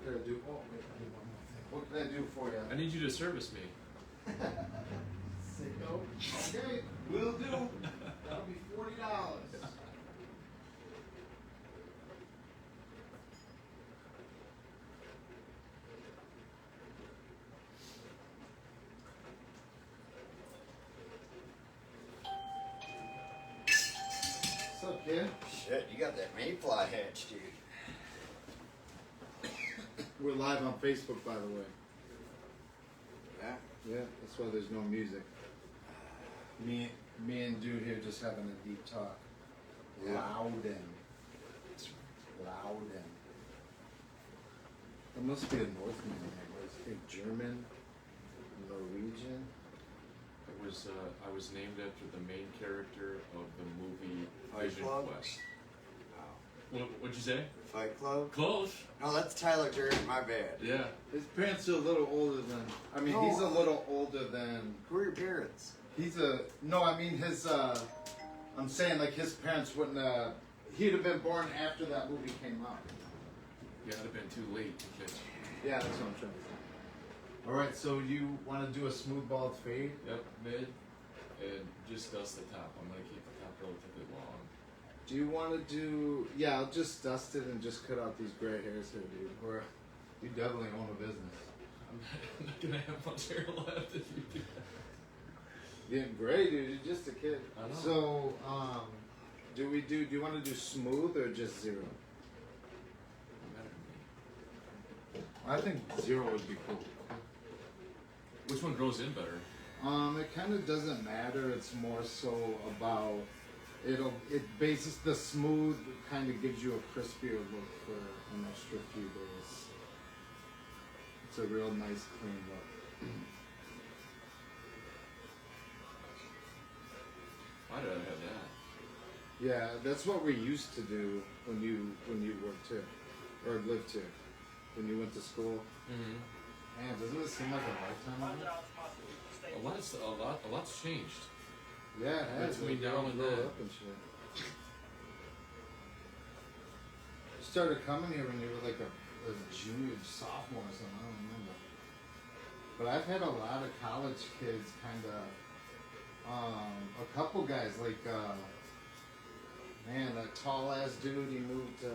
What can I do? Oh, wait, I need one more thing. What can I do for you? I need you to service me. Sicko. Okay, will do. That'll be $40. What's up, kid? Shit, you got that mayfly hatch, dude. We're live on Facebook, by the way. Yeah? Yeah, that's why there's no music. Me and dude here just having a deep talk. Yeah. Loudon. Loudon. There must be a Northman in there. I think German, Norwegian. I was named after the main character of the movie Fight Vision Club? Quest. Oh. What'd you say? Fight Club? Close. No, that's Tyler Durden, my bad. Yeah. His parents are a little older than. I mean, No. he's a little older than. Who are your parents? He's a. No, I mean his. I'm saying like his parents wouldn't. He'd have been born after that movie came out. Yeah, it'd have been too late to catch. Yeah, that's what I'm trying to say. All right, so you want to do a smooth bald fade? Yep, mid, and just dust the top. I'm gonna keep the top relatively long. Do you want to do? Yeah, I'll just dust it and just cut out these gray hairs here, dude. Or you definitely own a business. I'm not gonna have much hair left if you do that. Yeah, gray, dude. You're just a kid. I know. So, do you want to do smooth or just zero? Doesn't matter to me. I think zero would be cool. Which one grows in better? It kind of doesn't matter. It's more so about it bases the smooth kind of gives you a crispier look for an extra few days. It's a real nice clean look. Why did I have that? Yeah, that's what we used to do when you worked here or lived here when you went to school. Mm-hmm. Man, doesn't it seem like a lifetime ago? A lot's changed. Yeah, it has. Between Like, now you and grow then. up and shit. You started coming here when you were like a junior, sophomore or something. I don't remember. But I've had a lot of college kids, kind of. A couple guys like, man, that tall ass dude. He moved.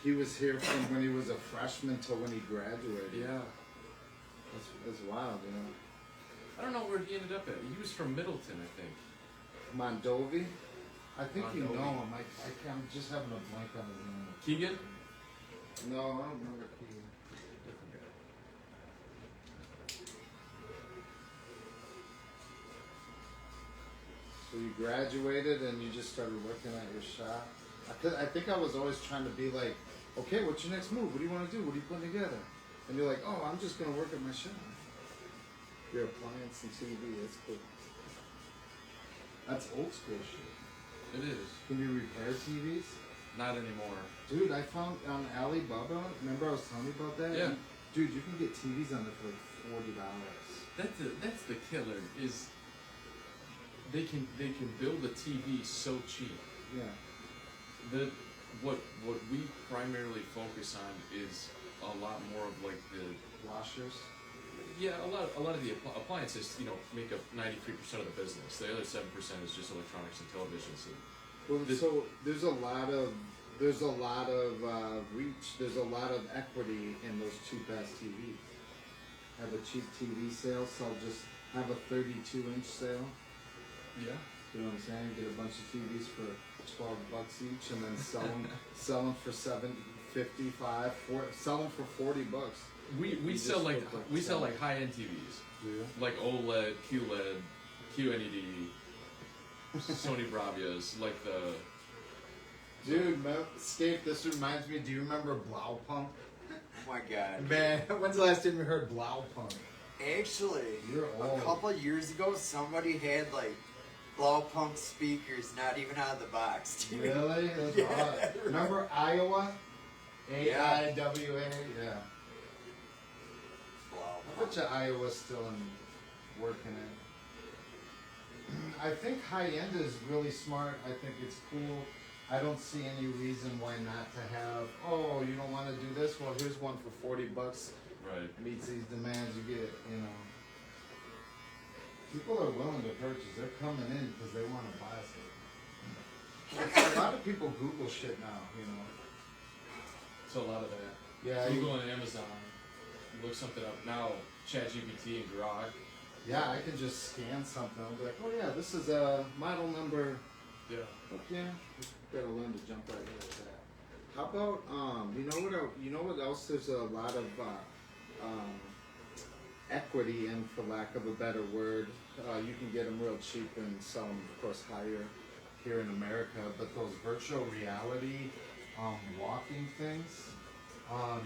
He was here from when he was a freshman till when he graduated. Yeah. That's wild, you know. I don't know where he ended up at. He was from Middleton, I think. Mondovi. I think you Mondovi. know him. I'm just having a blank on his name. Keegan? No, I don't remember Keegan. Different guy. So you graduated and you just started working at your shop. I think I was always trying to be like, okay, what's your next move? What do you want to do? What are you putting together? And you're like, oh, I'm just gonna work at my shop. Your appliance and TV. That's cool. That's old school shit. It is. Can you repair TVs? Not anymore. Dude, I found on Alibaba. Remember I was telling you about that? Yeah. Dude, you can get TVs on there for like $40. That's the killer. Is they can build a TV so cheap. Yeah. What we primarily focus on is a lot more of like the Washers. a lot of the appliances make up 93% of the business. The other 7% is just electronics and television. So Well, so there's a lot of reach. There's a lot of equity in those cheap ass TVs. Have a cheap TV sale. So just have a 32-inch sale. yeah, You know what I'm saying? Get a bunch of TVs for $12 each, and then sell them for $7.55. Sell them for $40. we You sell just look we sell seven. like high end TVs, Yeah. like OLED, QLED, QNED, Sony Bravias, like the. Dude, Escape, this reminds me, do you remember Blaupunk? Oh my god. Man, when's the last time you heard Blaupunk? Actually, You're old. a couple of years ago, somebody had like Blowpunk speakers not even out of the box, dude. Really? That's Yeah. odd. Remember Iowa? AIWA? Yeah. I bet Blowpunk. you Iowa's still working it. I think high end is really smart. I think it's cool. I don't see any reason why not to have, oh, you don't want to do this? Well, oh, here's one for $40. Right. Meets these demands, you get, people are willing to purchase. They're coming in because they want to buy something. A lot of people Google shit now, So a lot of that. Yeah, So you go on Amazon, you look something up now. ChatGPT and Grok. Yeah, I can just scan something. I'll be like, oh yeah, this is a model number. Yeah. Fuck yeah, gotta learn to jump right into that. How about you know what else? There's a lot of equity in, for lack of a better word. You can get them real cheap and sell them, of course, higher here in America. But those virtual reality walking things,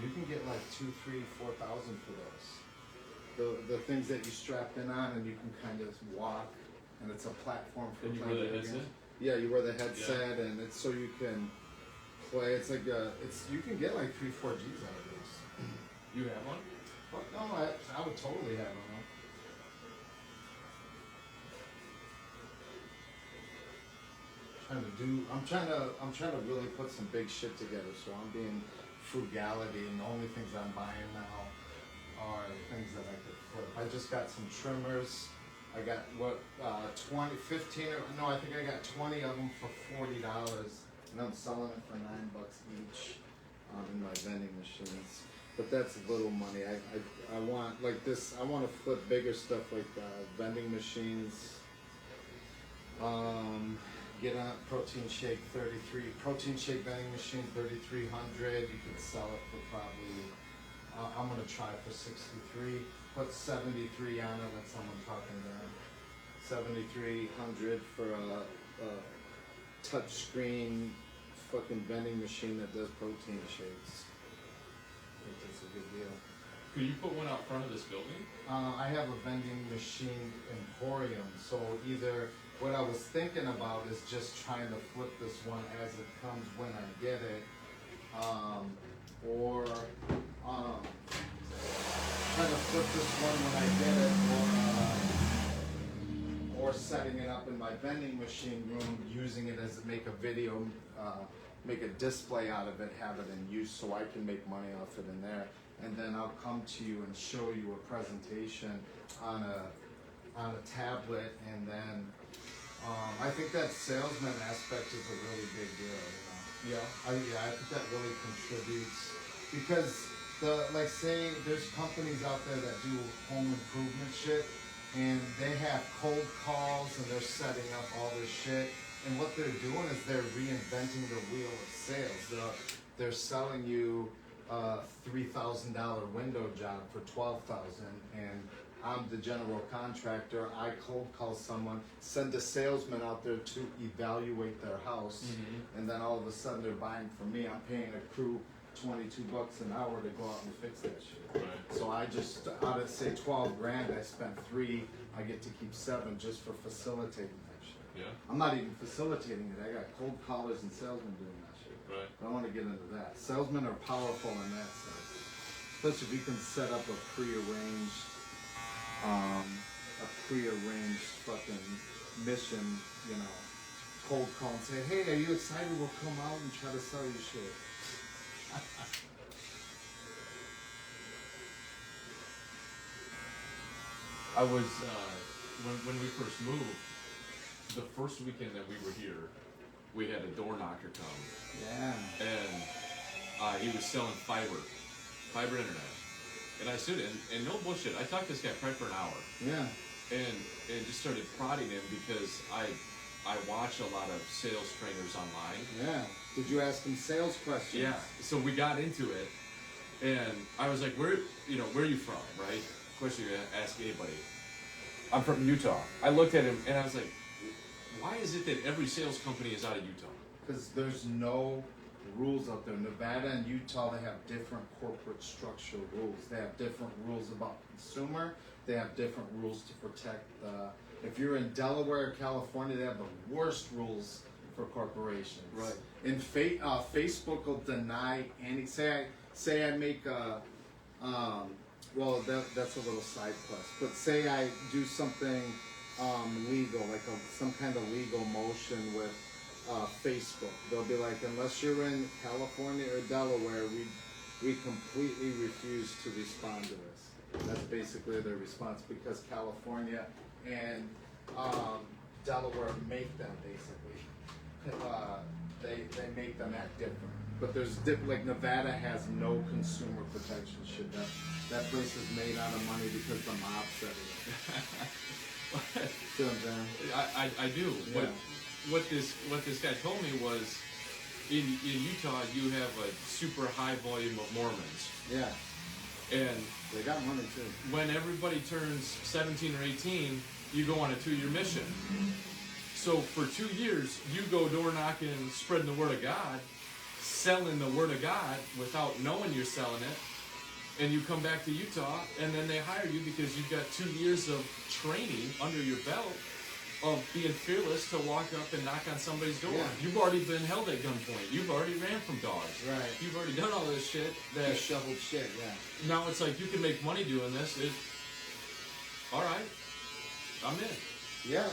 you can get like 2, 3, 4,000 for those. The things that you strap in on and you can kind of walk, and it's a platform for And you playing wear the video headset? games. Yeah, you wear the headset, and it's so you can play. It's like you can get like 3, 4 G's out of this. You have one? Fuck no, I would totally have one. I'm trying to really put some big shit together. So I'm being frugality, and the only things I'm buying now are things that I could flip. I just got some trimmers. I got 15 no, I think I got 20 of them for $40, and I'm selling it for $9 each in my vending machines. But that's little money. I want like this. I want to flip bigger stuff like vending machines. Get a protein shake vending machine 3,300. You could sell it for probably. I'm gonna try for 63. Put 73 on it. Let someone talking down. 7,300 for a touch screen fucking vending machine that does protein shakes. I think that's a good deal. Could you put one out front of this building? I have a vending machine emporium, so either what I was thinking about is just trying to flip this one as it comes when I get it, or trying to flip this one when I get it, or setting it up in my vending machine room, using it as make a video, make a display out of it, have it in use so I can make money off it in there. And then I'll come to you and show you a presentation on a tablet, and then I think that salesman aspect is a really big deal. Yeah. I think that really contributes because say there's companies out there that do home improvement shit, and they have cold calls and they're setting up all this shit, and what they're doing is they're reinventing the wheel of sales. They're selling you a $3,000 window job for $12,000, and I'm the general contractor. I cold call someone, send a salesman out there to evaluate their house, and then all of a sudden they're buying from me. I'm paying a crew $22 an hour to go out and fix that shit. Right. So I just, out of say 12 grand, I spent 3. I get to keep 7 just for facilitating that shit. Yeah. I'm not even facilitating it. I got cold callers and salesmen doing that shit. Right. I want to get into that. Salesmen are powerful in that sense, especially if you can set up a prearranged fucking mission. Cold call and say, "Hey, are you excited? We'll come out and try to sell you shit." I was when we first moved. The first weekend that we were here, we had a door knocker come, Yeah. and he was selling fiber internet. And I stood in, and no bullshit, I talked to this guy probably for an hour, Yeah. and just started prodding him because I watch a lot of sales trainers online. Yeah. Did you ask him sales questions? Yeah. So we got into it, and I was like, where are you from, right? Question you ask anybody. I'm from Utah. I looked at him, and I was like, why is it that every sales company is out of Utah? Because there's no rules out there. Nevada and Utah, they have different corporate structural rules. They have different rules about consumer. They have different rules to protect if you're in Delaware or California, they have the worst rules for corporations. Right. And Facebook will deny any, say I make a, well, that's a little side quest, but say I do something legal, like some kind of legal motion with Facebook. They'll be like, unless you're in California or Delaware, we completely refuse to respond to this. That's basically their response because California and Delaware make them basically. They make them act different. But there's like Nevada has no consumer protection shit. That place is made out of money because the mob set it. See what I'm saying? I do. Yeah. What this guy told me was, in Utah you have a super high volume of Mormons, Yeah, and they got money too. when everybody turns 17 or 18, you go on a 2-year mission. So for 2 years, you go door knocking, spreading the word of God, selling the word of God without knowing you're selling it, and you come back to Utah, and then they hire you because you've got 2 years of training under your belt of being fearless to walk up and knock on somebody's door. Yeah. You've already been held at gunpoint. You've already ran from dogs. Right. You've already done all this shit. They That shoveled shit. Yeah. now it's like you can make money doing this. All right, I'm in. Yeah,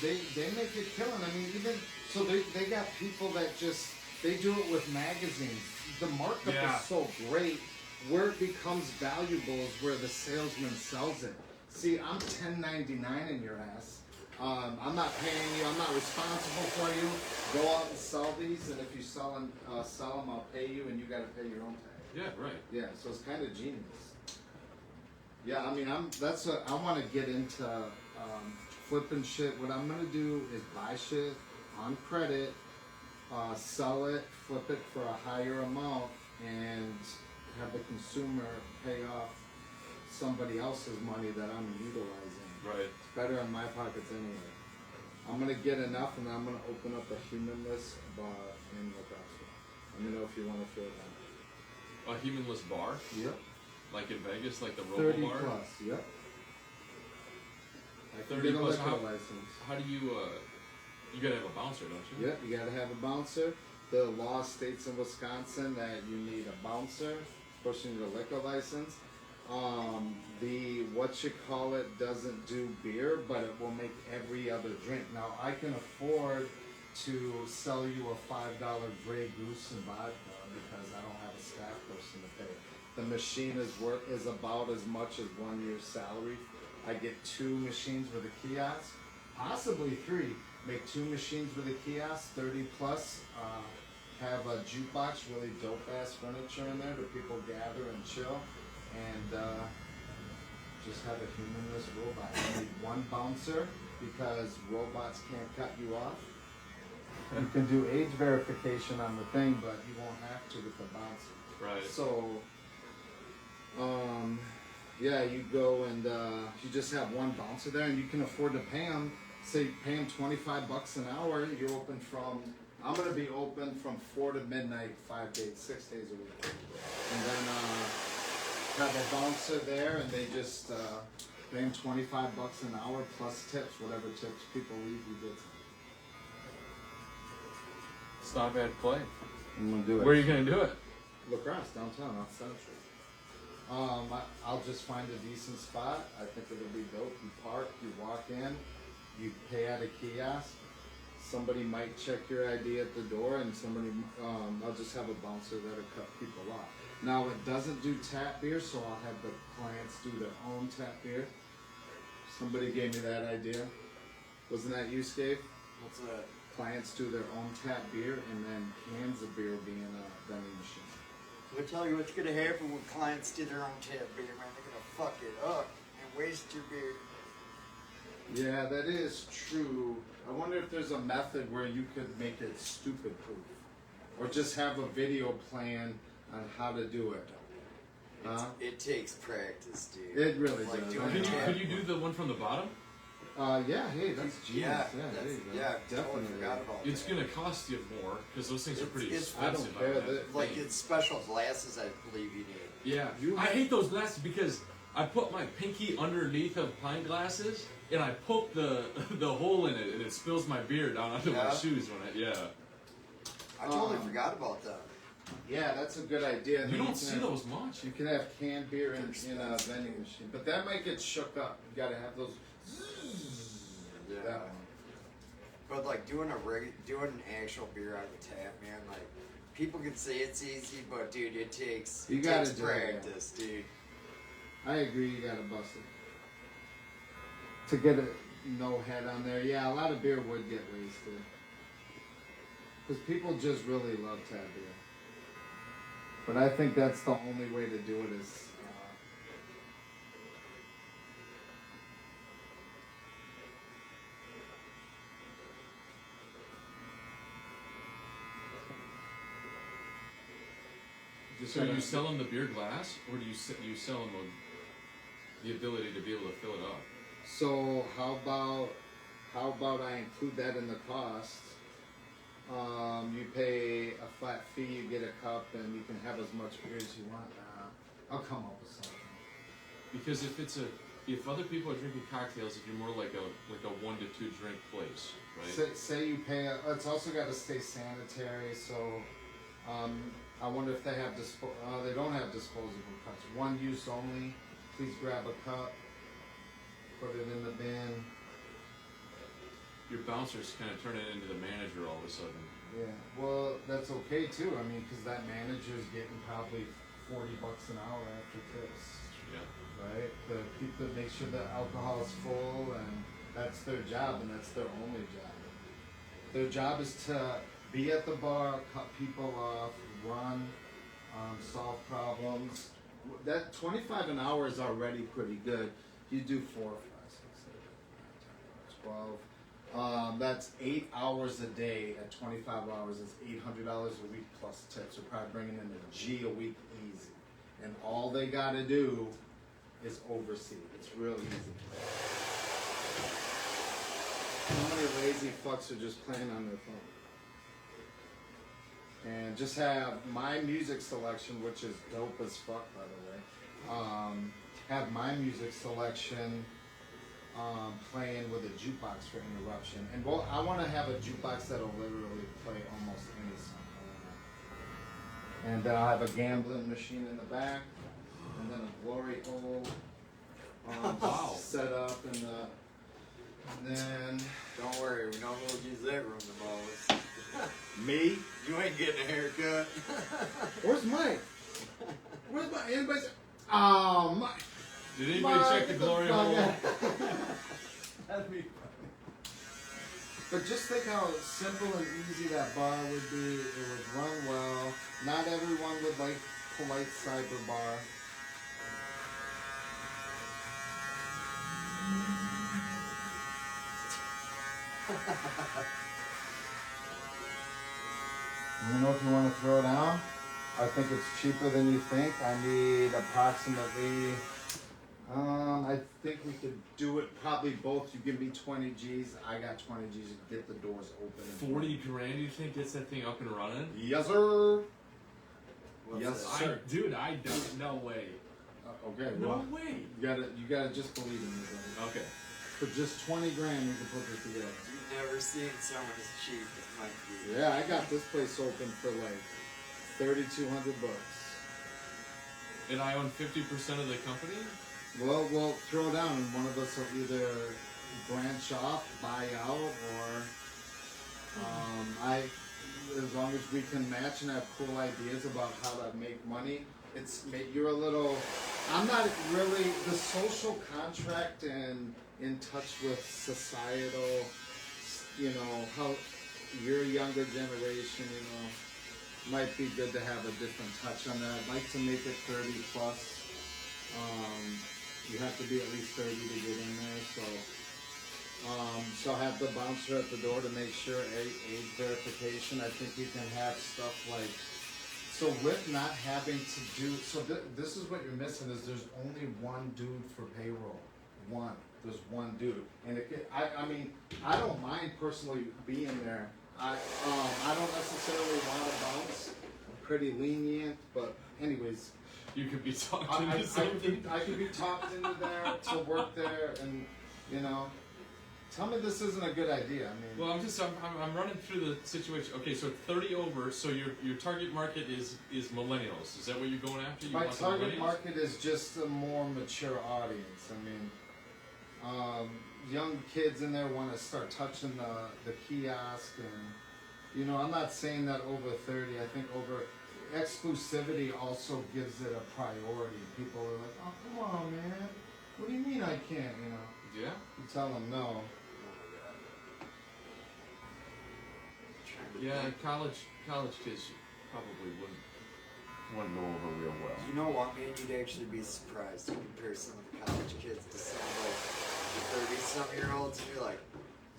they make a killing. I mean, even so, they got people that just they do it with magazines. The markup Yeah. is so great. Where it becomes valuable is where the salesman sells it. See, I'm 1099 in your ass. I'm not paying you. I'm not responsible for you. Go out and sell these, and if you sell them, I'll pay you, and you got to pay your own tax. Yeah, right. Yeah, so it's kind of genius. Yeah, I mean, I want to get into flipping shit. What I'm gonna do is buy shit on credit, sell it, flip it for a higher amount, and have the consumer pay off somebody else's money that I'm utilizing. Right. It's better in my pockets anyway. I'm gonna get enough, and I'm gonna open up a humanless bar in Nebraska. Let me know if you want to throw that. A humanless bar, Yep. like in Vegas, like the 30 Robo Bar. plus. Yep. I can 30 get a plus. liquor How, license. how do you? You gotta have a bouncer, don't you? Yep, you gotta have a bouncer. The law states in Wisconsin that you need a bouncer. Of course, you need a liquor license. The what you call it doesn't do beer, but it will make every other drink. Now, I can afford to sell you a $5 Grey Goose and vodka because I don't have a staff person to pay. The machine is about as much as 1 year's salary. I get 2 machines with a kiosk, possibly 3. Make 2 machines with a kiosk, 30 plus. Have a jukebox, really dope ass furniture in there that people gather and chill, and just have a humanless robot. You need 1 bouncer because robots can't cut you off. You can do age verification on the thing, but you won't have to with the bouncer. Right. So, yeah, you go and you just have 1 bouncer there, and you can afford to pay them. Say, you pay them $25 an hour. You're open from. I'm gonna be open from 4 to midnight, 5 days, 6 days a week, and then have a bouncer there, and they just pay them $25 an hour plus tips, whatever tips people leave you get. It's not a bad play. I'm gonna do it. Where are you gonna do it? Lacrosse, downtown, off Central. I'll just find a decent spot. I think it'll be dope. You park, you walk in, you pay at a kiosk. Somebody might check your ID at the door, and somebody, I'll just have a bouncer that'll cut people off. Now, it doesn't do tap beer, so I'll have the clients do their own tap beer. Somebody gave me that idea. Wasn't that you, Scave? What's that? Clients do their own tap beer, and then cans of beer being a vending machine. I'll tell you what's gonna happen when clients do their own tap beer, man. They're gonna fuck it up and waste your beer. Yeah, that is true. I wonder if there's a method where you could make it stupid proof. Or just have a video plan on how to do it. Huh? It takes practice, dude. It really Like does. doing I Could you, know. tap- could you do the one from the bottom? Yeah, hey, that's genius. Yeah, Yeah, there you go. yeah, Definitely. totally forgot about It's that. gonna cost you more because those things are pretty It's- I don't expensive. care. imagine. Like it's special glasses, I believe you need. Yeah, You- I hate those glasses because I put my pinky underneath of pint glasses and I poke the the hole in it and it spills my beer down onto my Yeah. shoes when I totally Um, forgot about that. Yeah, that's a good idea. And You then don't can see have- those much. You can have canned beer in a vending machine, but that might get shook up. You gotta have those. Yeah. That one. But like doing doing an actual beer out of a tap, man, like People can say it's easy, but dude, it takes You gotta takes do it, yeah. practice, dude. I agree, you gotta bust it. To get a no head on there, yeah, a lot of beer would get wasted. Because people just really love tap beer. But I think that's the only way to do it is. So you sell them the beer glass, or do you sell them the ability to be able to fill it up? So how about I include that in the cost? You pay a flat fee, you get a cup, and you can have as much beer as you want. I'll come up with something. Because if other people are drinking cocktails, if you're more like a 1 to 2 drink place, right? Say you pay. It's also got to stay sanitary. So I wonder if they have they don't have disposable cups. One use only. Please grab a cup. Put it in the bin. Your bouncers kind of turn it into the manager all of a sudden. Yeah, well, that's okay too. I mean, because that manager's getting probably $40 an hour after tips, Yeah. right? To make sure the alcohol is full, and that's their job, and that's their only job. Their job is to be at the bar, cut people off, run, solve problems. That 25 an hour is already pretty good. You do 4, 5, 6, 7, 8, 9, 10, 12. That's 8 hours a day at 25 hours. It's $800 a week plus tips. You're probably bringing in a G a week easy. And all they got to do is oversee. It's real easy. How many lazy fucks are just playing on their phone? And just have my music selection, which is dope as fuck, by the way. Have my music selection playing with a jukebox for interruption. And I want to have a jukebox that'll literally play almost any song. And then I'll have a gambling machine in the back, and then a glory hole Wow. set up, and then Don't worry, we don't hold you that room the most. me. You ain't getting a haircut. Where's Mike? Where's Mike? Anybody? Oh, Mike. Did anybody check the glory hole? That'd be funny. But just think how simple and easy that bar would be. It would run well. Not everyone would like polite cyber bar. You know, if you want to throw down, I think it's cheaper than you think. I need approximately, I think we could do it probably both. You give me 20 G's, I got 20 G's to get the doors open. 40 grand, you think gets that thing up and running? Yes, sir. What's Yes, that? sir. Dude, I don't. No way. Okay, No well, way. you gotta just believe in me, brother. Okay. For just 20 grand, you can put this together. You've never seen someone as cheap as Mike D. Yeah, I got this place open for like $3,200. And I own 50% of the company? Well, we'll throw down, and one of us will either branch off, buy out, or as long as we can match and have cool ideas about how to make money. You're a little. I'm not really the social contract and in touch with societal. You know how your younger generation. You know, might be good to have a different touch on that. I'd like to make it 30 plus. You have to be at least 30 to get in there, so have the bouncer at the door to make sure age verification. I think you can have stuff like, so with not having to do, this is what you're missing is there's only one dude for payroll. There's one dude. And I mean, I don't mind personally being there. I don't necessarily want to bounce. I'm pretty lenient, but anyways, You could be talking I to something. could be talked into there to work there, and you know, tell me this isn't a good idea. I mean, Well, I'm running through the situation. Okay, so 30 over. So your target market is millennials. Is that what you're going after? You my want the target millennials? market is just a more mature audience. I mean, young kids in there want to start touching the kiosk, and You know, I'm not saying that over 30. I think over exclusivity also gives it a priority. People are like, oh, come on, man. What do you mean I can't, you know? Yeah. You tell them no. Yeah, college kids probably wouldn't go over real well. You know what, man? You'd actually be surprised in comparison with the college kids to some like the 30-some-year-olds. And you're like,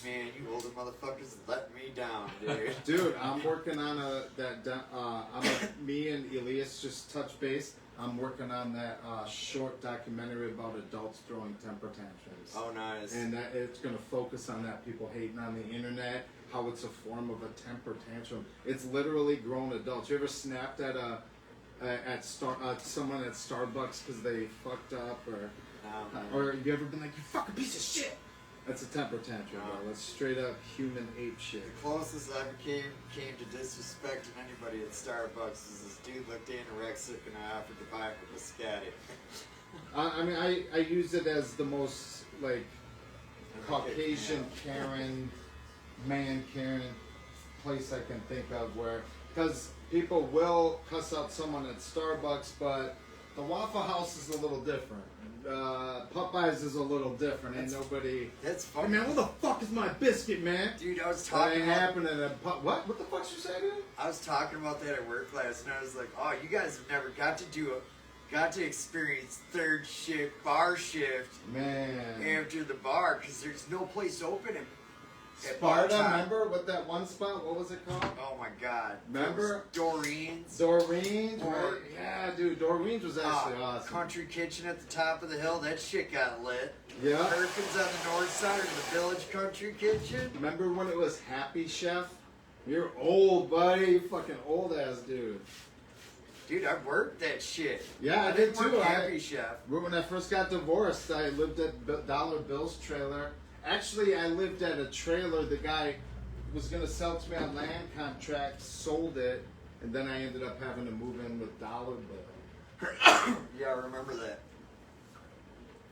man, you older motherfuckers let me down, dude. Dude, I'm working on me and Elias just touched base. I'm working on that short documentary about adults throwing temper tantrums. Oh, nice. And that it's going to focus on that, people hating on the internet, how it's a form of a temper tantrum. It's literally grown adults. You ever snapped at someone at Starbucks because they fucked up, or you ever been like, you fucking piece of shit? That's a temper tantrum, bro. That's straight up human ape shit. The closest I came to disrespecting anybody at Starbucks is this dude looked anorexic and I offered to buy him a biscotti. I mean, I use it as the most like Caucasian Karen, man Karen place I can think of, where because people will cuss out someone at Starbucks, but the Waffle House is a little different. Popeyes is a little different. Ain't nobody. That's Hey fucking. man, where the fuck is my biscuit, man? Dude, I was That talking ain't about. happening at what? What the fuck you say, dude? I was talking about that at work last night. I was like, oh, you guys have never got to experience third shift, bar shift Man. after the bar because there's no place open at Sparta, bar time. remember what that one spot? What was it called? Oh my god. Remember? Doreen's. Doreen's, right? Yeah, dude, Doreen's was actually awesome. Country Kitchen at the top of the hill. That shit got lit. Yeah. Perkins on the north side of the Village Country Kitchen. Remember when it was Happy Chef? You're old, buddy. You fucking old ass dude. Dude, I worked that shit. Yeah, I did didn't too. work Happy Chef. When I first got divorced, I lived at Dollar Bill's trailer. Actually, I lived at a trailer the guy was going to sell to me on land contract, sold it, and then I ended up having to move in with Dollar Bill. Yeah, I remember that.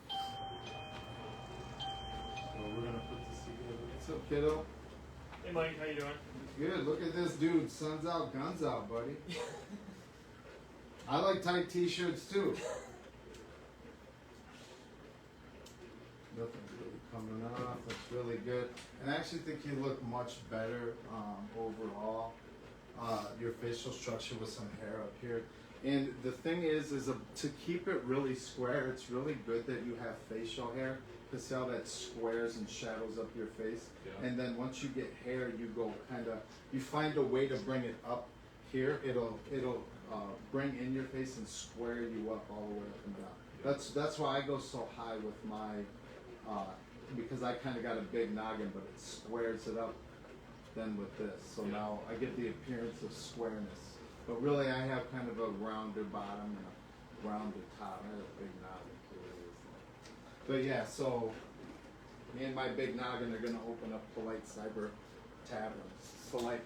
So we're going to put this together. What's up, kiddo? Hey Mike, how you doing? Good. Look at this dude. Sun's out, guns out, buddy. I like tight t-shirts too. Nothing's really coming off. Looks really good. And I actually think you look much better overall. Your facial structure with some hair up here. And the thing is to keep it really square, it's really good that you have facial hair. Because see how that squares and shadows up your face. Yeah. And then once you get hair, you go you find a way to bring it up here. It'll bring in your face and square you up all the way up and down. That's why I go so high with my, because I kind of got a big noggin, but it squares it up then with this. So now I get the appearance of squareness. But really I have kind of a rounded bottom and a rounded top. I have a big noggin too. But yeah, so me and my big noggin are going to open up Polite Cyber Taverns. Polite.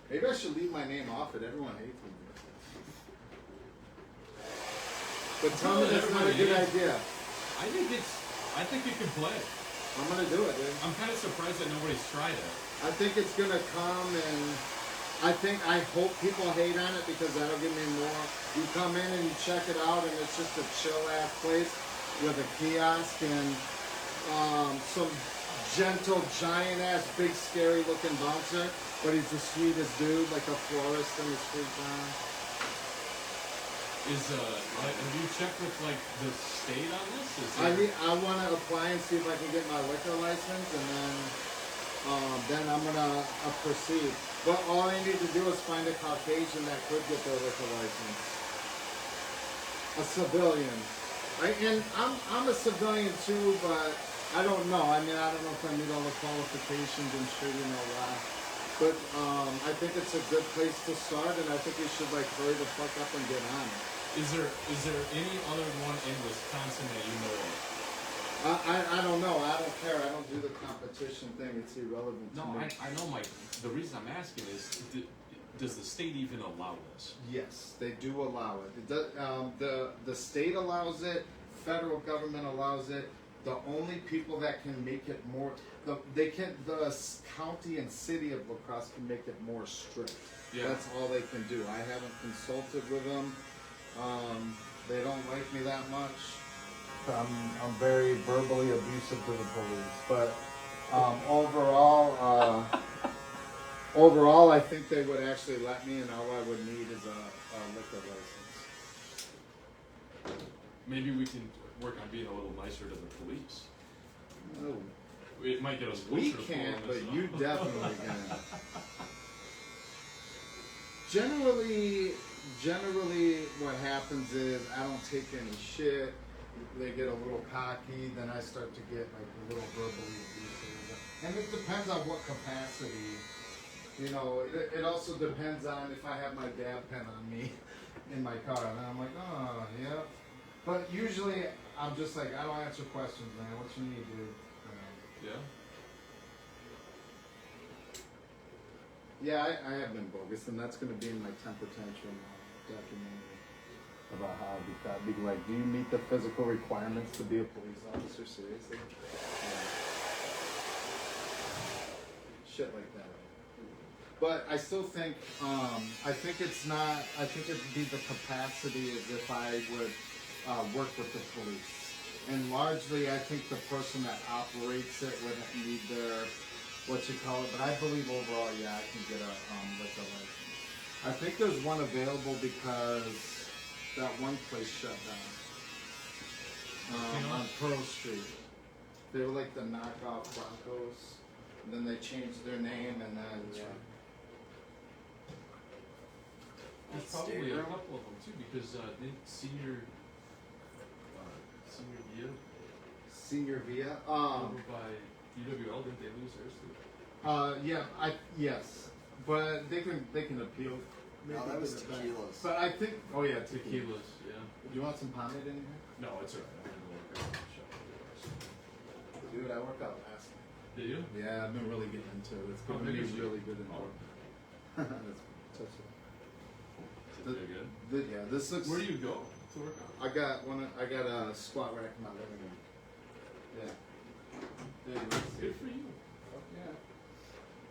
Maybe I should leave my name off it. Everyone hates me. But tell me that's not a good idea. I think you can play. I'm gonna do it, dude. I'm kind of surprised that nobody's tried it. I think it's gonna come, and I hope people hate on it because that'll give me more. You come in and you check it out, and it's just a chill ass place with a kiosk and some gentle, giant ass, big, scary looking bouncer. But he's the sweetest dude, like a florist in his free time. Have you checked with like the state on this? I want to apply and see if I can get my liquor license, and then I'm gonna proceed. But all I need to do is find a Caucasian that could get their liquor license, a civilian, right? And I'm a civilian too, but I don't know. I mean, I don't know if I meet all the qualifications. I'm sure you know why. But I think it's a good place to start, and I think we should like hurry the fuck up and get on it. Is there any other one in Wisconsin that you know of? I don't know. I don't care. I don't do the competition thing. It's irrelevant to No, me. I know, Mike. The reason I'm asking is, does the state even allow this? Yes, they do allow it. The state allows it. Federal government allows it. The only people that can make it more, the county and city of La Crosse can make it more strict. Yeah. That's all they can do. I haven't consulted with them. They don't like me that much. I'm very verbally abusive to the police, but overall, I think they would actually let me, and all I would need is a liquor license. Maybe we can work on being a little nicer to the police. No, It might get us closer we to can't, pulling but this you off. definitely can. Generally, what happens is I don't take any shit. They get a little cocky, then I start to get like a little verbally abusive. And it depends on what capacity. You know, it also depends on if I have my dab pen on me in my car, and I'm like, oh, yeah. But usually, I'm just like, I don't answer questions, man. What you need, dude? Yeah. Yeah, I have been bogus, and that's going to be in my temper tantrum documentary about how I be caught. Be like, do you meet the physical requirements to be a police officer? Seriously? Yeah. Shit like that. But I still think, I think it'd be the capacity as if I would work with the police. And largely, I think the person that operates it would need their, what you call it, but I believe overall, yeah, I can get a liquor license. I think there's one available because that one place shut down on Pearl Street. They were like the knockoff Broncos. And then they changed their name, and then There's probably a couple of them too, because senior Senior Via. over by UWL, didn't they lose theirs too? Yeah, yes, but they can appeal. No, that was Tequila's. But I think, oh yeah, tequila. Tequilas, yeah. Do you want some pomade in here? No, it's alright. I'm gonna work out the shop. Dude, I worked out last night. Did you? Yeah, I've been really getting into it. It's How gonna big be is she? really good in Oh. That's touching. Is it good? Yeah, this looks. Where do you go to work out? I got a squat rack in my living room. Yeah. Dude, Good for you. yeah.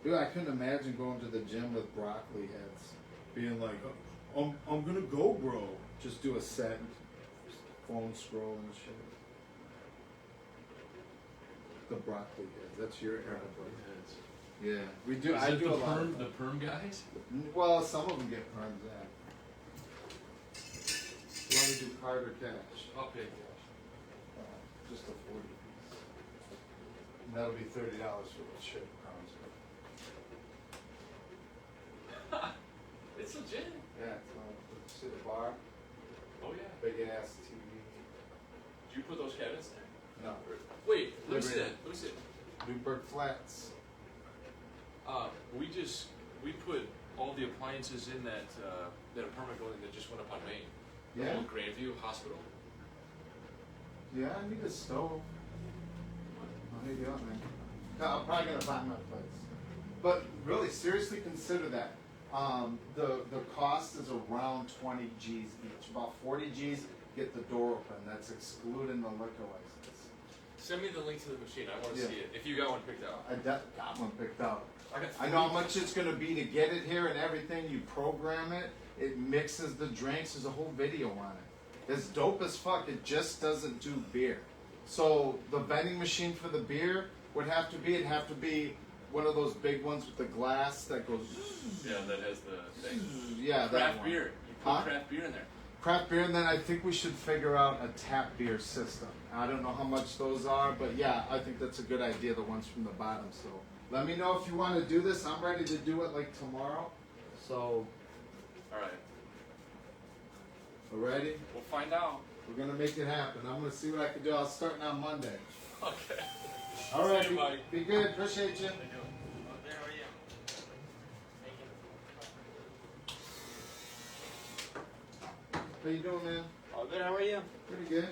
Dude, I couldn't imagine going to the gym with broccoli heads, being like, I'm gonna go, bro. Just do a set, phone scroll and shit. The broccoli heads. That's your era, bro. Heads. Yeah, we do. Is I it do the a lot. perm, Of the that. perm guys? Well, some of them get perms. Yeah. You want to do card or cash? I'll pay Just a 40 piece. And that'll be $30 for the shit crowns. cash. It's legit. Yeah, it's sit bar, Oh yeah. big ass TV. Did you put those cabinets there? No, Wait, let me see Liberty. that. Let me see it. Newburgh Flats. We put all the appliances in that apartment building that just went up on Main. The Yeah. old Grandview Hospital. Yeah, I need a stove. I'll hit you up, man. No, I'm probably gonna buy my place. But really, seriously, consider that. The cost is around 20 G's each. About 40 G's get the door open. That's excluding the liquor license. Send me the link to the machine. I want to Yeah. see it. If you got one picked out. I got one picked out. got I know how much it's gonna be to get it here and everything. You program it. It mixes the drinks. There's a whole video on it. It's dope as fuck. It just doesn't do beer. So the vending machine for the beer would have to be. It'd have to be one of those big ones with the glass that goes. Yeah, that has the thing. Yeah, that Craft one. beer. You put Huh? craft beer in there. Craft beer, and then I think we should figure out a tap beer system. I don't know how much those are, but yeah, I think that's a good idea. The ones from the bottom. So let me know if you want to do this. I'm ready to do it like tomorrow. So, All right. we're ready. We'll find out. We're gonna make it happen. I'm gonna see what I can do. I'll start on Monday. Okay. All right, See you, buddy. be good. Appreciate you. How are you? How you doing, man? All good, how are you? Pretty good.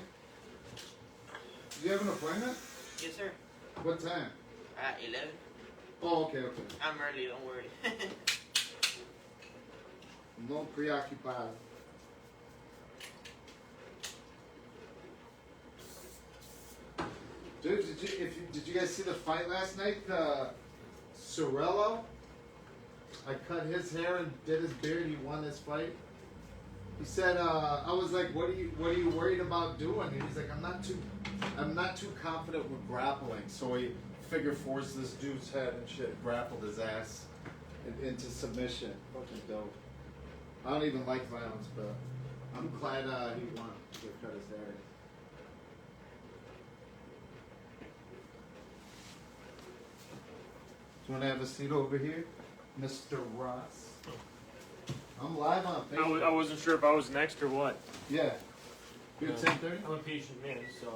Do you have an appointment? Yes, sir. What time? At 11. Oh, okay, okay. I'm early, don't worry. No preoccupied. Dude, did you guys see the fight last night? Sorello? I cut his hair and did his beard. He won his fight. He said, I was like, what are you worried about doing? And he's like, I'm not too confident with grappling. So he figure fours this dude's head and shit, grappled his ass into submission. Fucking dope. I don't even like violence, but I'm glad he won to cut his hair. Do you want to have a seat over here, Mr. Ross? I'm live on Facebook. I wasn't sure if I was next or what. Yeah. You at 10:30? I'm a patient man, so.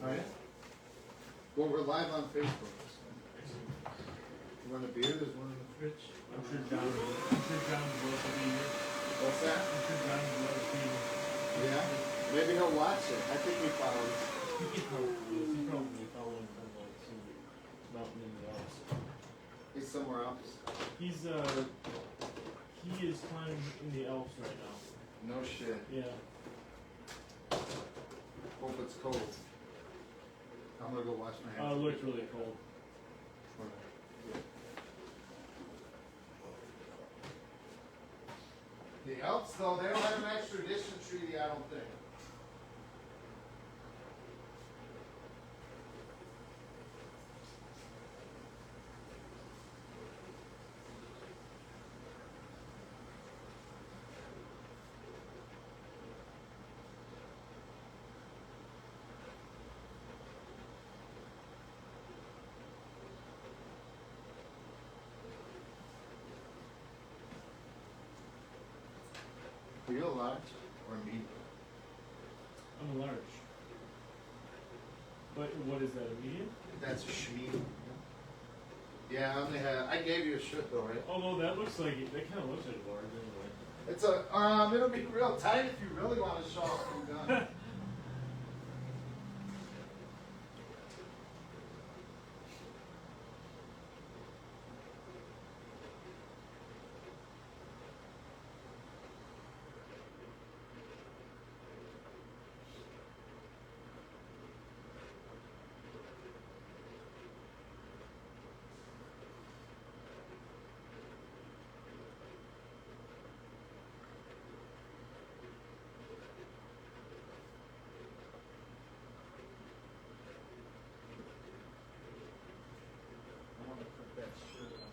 Oh yeah. Well, we're live on Facebook. You want a beer? There's one in the fridge. I'm sure John would love to be here. What's that? I'm sure John would love to be here. Yeah. Maybe he'll watch it. I think he follows. He probably following from like some mountain in the Alps. He's somewhere else. He is climbing in the Alps right now. No shit. Yeah. Hope it's cold. I'm gonna go wash my It hands. looked really cold. The Alps, though, they don't have an extradition treaty, I don't think. Are you a large or a medium? I'm a large. But what is that, a medium? That's a schmedium. Yeah, I only had. I gave you a shirt though, right? Although that looks like that kind of looks like a large anyway. It's a. It'll be real tight if you really want to show off your gun. I want to put that shirt on.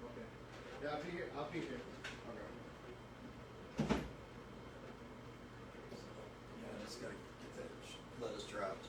Okay. Yeah, I'll be here. I'll be here. Okay. Yeah, I just gotta get that lettuce dropped.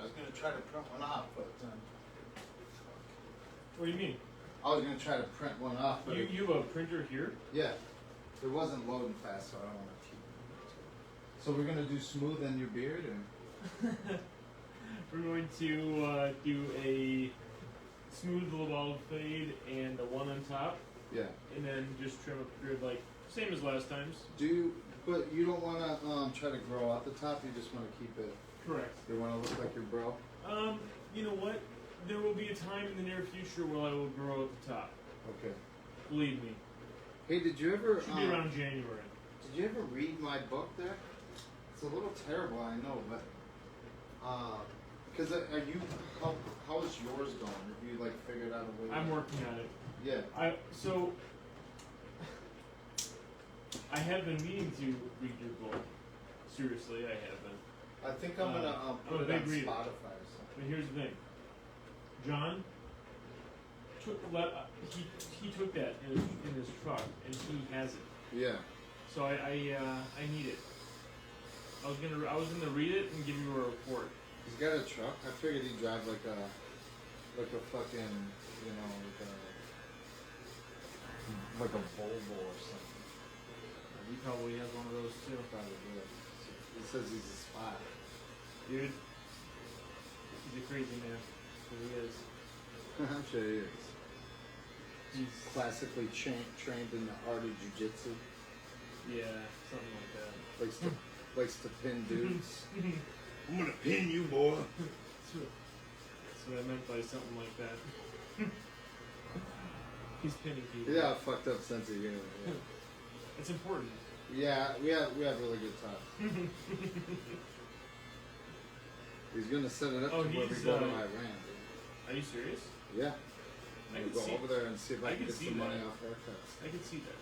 I was gonna try to print one off, but What do you mean? I was gonna try to print one off, but You have a printer here? yeah, it wasn't loading fast, so I don't want to keep it. So we're gonna do smooth and your beard, and We're going to do a smooth little bald fade and a one on top, yeah. and then just trim up the beard like same as last time's. But you don't want to try to grow out the top. You just want to keep it. Correct. You want to look like your bro. You know what? There will be a time in the near future where I will grow at the top. Okay. Believe me. Hey, did you ever? Should be around January. Did you ever read my book there? It's a little terrible, I know, but because are you? How is yours going? Have you like figured out a way? I'm working on it. Yeah. I have been meaning to read your book. Seriously, I have been. I think I'm gonna I'm put a it big on reader. Spotify or something. But here's the thing. John he took that in his truck and he has it. Yeah. So I need it. I was gonna read it and give you a report. He's got a truck. I figured he'd drive like a fucking, you know, like a Volvo or something. He probably has one of those too. Probably would. He says he's a spy. Dude, he's a crazy man. So he is. I'm sure he is. He's Classically trained in the art of jiu-jitsu. yeah, something like that. Likes to pin dudes. I'm gonna pin you, boy. That's what I meant by something like that. He's pinning people. Yeah, fucked up sense of humor. Yeah, It's important. yeah, we have really good time. He's gonna set it up Oh, to where we he's, go to Iran. Are you serious? Yeah. I We'll can go see- over there and see if I I can can get see some money that. off haircuts. I can see that.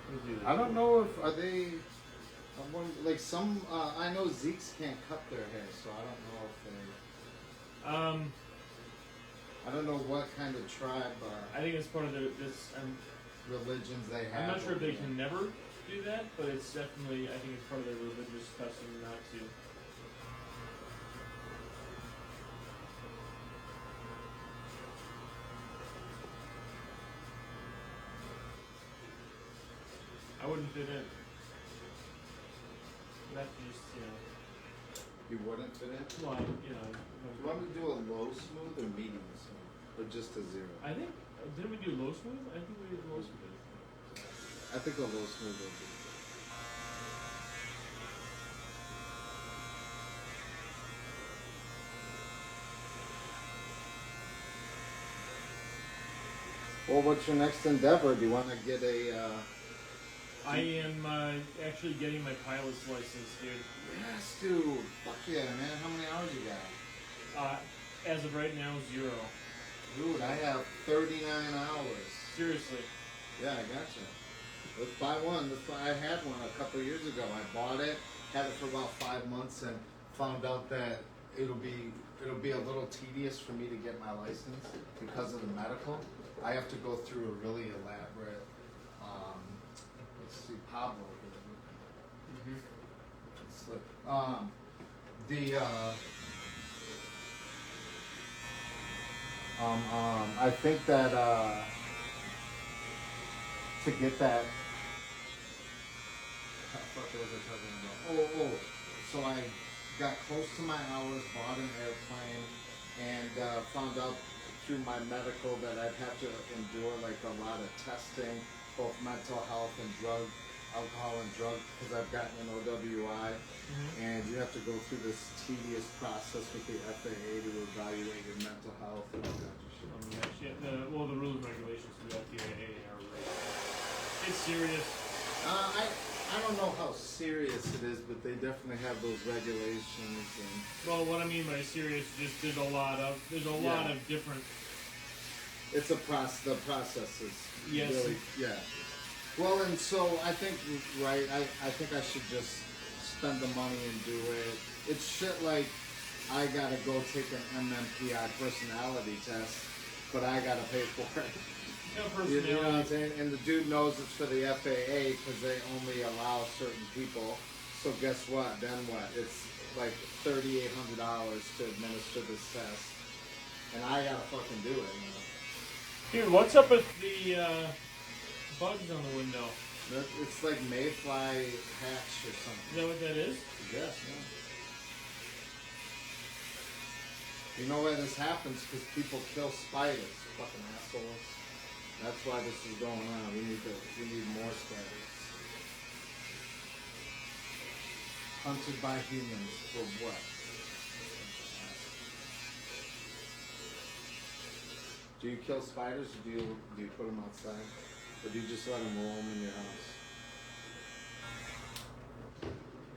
We'll do that. I don't know if are they. Like some, I know Zeke's can't cut their hair, so I don't know if they. I don't know what kind of tribe I think it's part of this. religions they have. I'm not sure if over they there. can never do that, but it's definitely. I think it's part of their religious custom not to. I wouldn't fit in. That's just, You wouldn't fit in. well, Do you want me to do a low smooth or medium smooth, or just a zero? I think, didn't we do low smooth? I think we did low smooth. I think a low smooth would be. Well, what's your next endeavor? Do you want to get a? I am actually getting my pilot's license, dude. Yes, dude. Fuck yeah, man. How many hours you got? As of right now, 0. Dude, I have 39 hours. Seriously. Yeah, I gotcha. Let's buy one. I had one a couple of years ago. I bought it, had it for about 5 months, and found out that it'll be a little tedious for me to get my license because of the medical. I have to go through a really elaborate. Let's see, Pablo. Mm-hmm. It's like, I think that to get that. What was I talking about? Oh, so I got close to my hours, bought an airplane, and found out through my medical that I'd have to endure like a lot of testing, both mental health and alcohol and drug, because I've gotten an OWI, and you have to go through this tedious process with the FAA to evaluate your mental health and all that shit. The rules and regulations for the FAA are really, it's serious. I don't know how serious it is, but they definitely have those regulations and. Well, what I mean by serious, just there's a lot of different. It's a process. The process is Yes. really, yeah. Well, and so I think, right, I think I should just spend the money and do it. It's shit like I gotta go take an MMPI personality test, but I gotta pay for it. You know what I'm saying? And the dude knows it's for the FAA because they only allow certain people. So guess what? Then what? like $3,800 to administer this test, and I gotta fucking do it. You know? Dude, what's up with the bugs on the window? It's like mayfly hatch or something. Is that what that is? Yes, yeah. You know why this happens? Because people kill spiders, fucking assholes. That's why this is going on. We need more spiders. Hunted by humans for what? Do you kill spiders, or do you put them outside, or do you just let them roam in your house?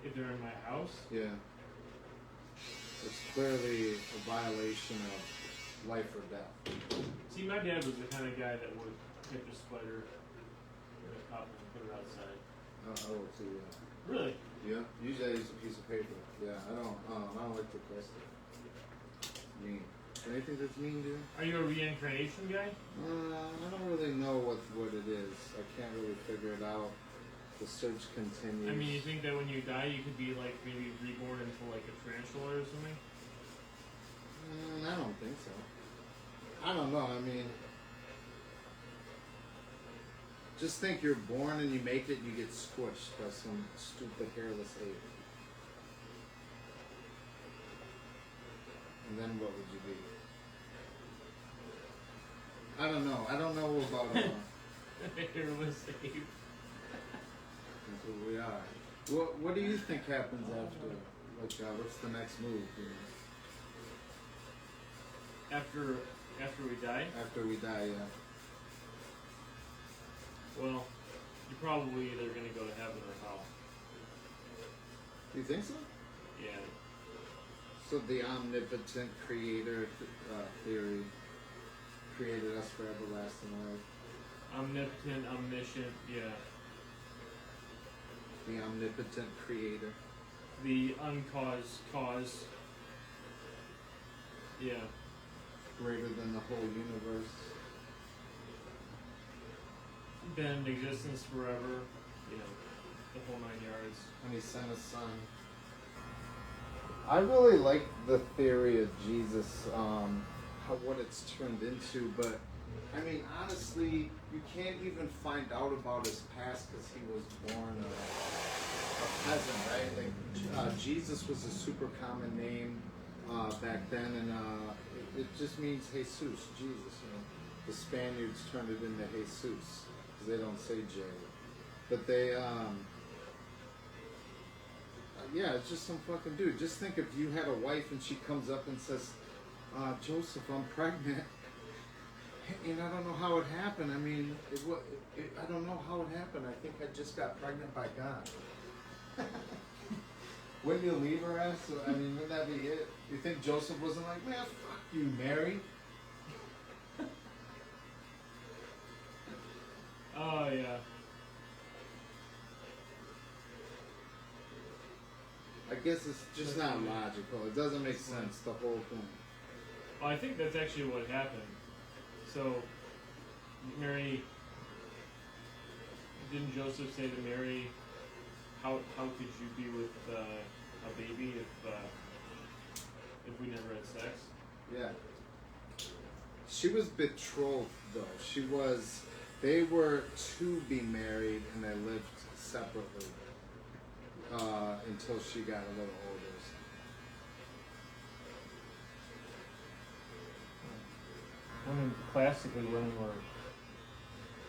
If they're in my house? Yeah. It's clearly a violation of life or death. See, my dad was the kind of guy that would catch a spider in a cup and put it outside. I will too. Yeah. Really? Yeah. Usually I use a piece of paper. Yeah. I don't like to request it. Mean. Anything that's mean, dude? Are you a reincarnation guy? I don't really know what it is. I can't really figure it out. The search continues. I mean, you think that when you die, you could be like maybe reborn into like a tarantula or something? I don't think so. I don't know. I mean, just think you're born and you make it and you get squished by some stupid hairless ape. And then what would you be? I don't know. I don't know about Hairless ape. That's what we are. What do you think happens after? Like, what's the next move? You know? After we die? After we die, yeah. Well, you're probably either gonna go to heaven or hell. Do you think so? Yeah. So the omnipotent creator theory created us for everlasting life. Omnipotent, omniscient, yeah. The omnipotent creator. The uncaused cause. Yeah. Greater than the whole universe. Been in existence forever. You know, the whole 9 yards. And he sent his son. I really like the theory of Jesus, what it's turned into, but I mean, honestly, you can't even find out about his past because he was born a peasant, right? Like, Jesus was a super common name back then, and it just means Jesus, Jesus. You know, the Spaniards turned it into Jesus because they don't say J, but they. Yeah, it's just some fucking dude. Just think if you had a wife and she comes up and says, Joseph, I'm pregnant. And I don't know how it happened. I mean, I don't know how it happened. I think I just got pregnant by God. Wouldn't you leave her ass? I mean, wouldn't that be it? You think Joseph wasn't like, man, fuck you, Mary? Oh, yeah. I guess it's just not logical. It doesn't make sense, the whole thing. Well, I think that's actually what happened. So, Mary, didn't Joseph say to Mary, how could you be with a baby if we never had sex? Yeah. She was betrothed, though. They were to be married, and they lived separately until she got a little older. I mean, classically, women were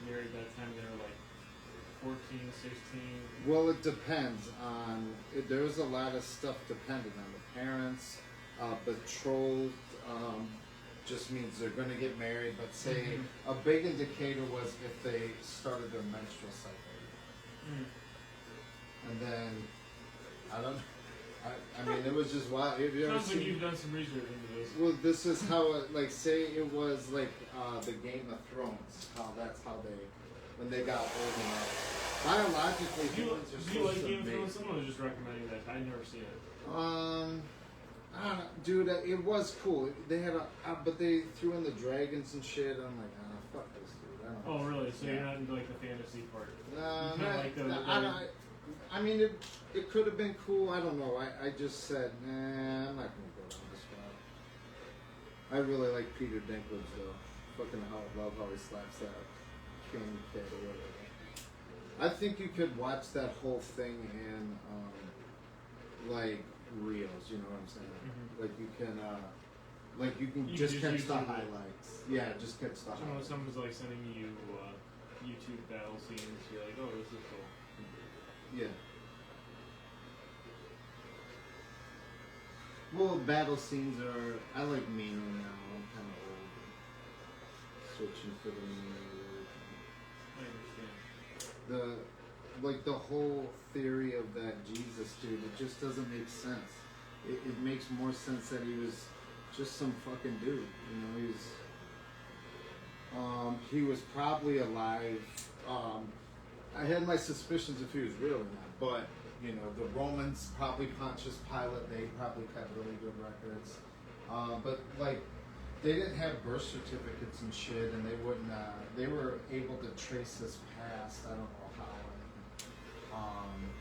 married by the time they were like 14, 16. Well, it depends on. There was a lot of stuff dependent on the parents. Betrothed just means they're going to get married, but say a big indicator was if they started their menstrual cycle. And then, I don't. I mean, it was just wild. Have you ever Sounds like seen? you've done some research into this. Well, this is how it, like, say it was like the Game of Thrones. That's how they, when they got old enough. Biologically, humans are Do you like supposed Game of to Thrones? mate. Someone was just recommending that. I've never seen it. I don't know, dude. It was cool. They had but they threw in the dragons and shit. I'm like, fuck this, dude. I don't know. Oh, really? So Yeah. you're not into like the fantasy part? No, You kinda like the- I don't. I mean, it could have been cool. I don't know. I just said, nah, I'm not gonna go down this route. I really like Peter Dinklage though. Fucking love how he slaps that king kid or whatever. I think you could watch that whole thing in like reels. You know what I'm saying? Mhm. Like you can You just can catch just the YouTube it. highlights. Yeah, just catch the So when highlights. someone's like sending you YouTube battle scenes, you're like, oh, this is cool. Yeah. Well, battle scenes are. I like meaner now. I'm kind of old. Switching for the meaner. I understand. The whole theory of that Jesus dude, it just doesn't make sense. It makes more sense that he was just some fucking dude. You know, he was probably alive. I had my suspicions if he was real or not, but you know, the Romans, probably Pontius Pilate, they probably kept really good records. But like, they didn't have birth certificates and shit, and they wouldn't. They were able to trace his past. I don't know how.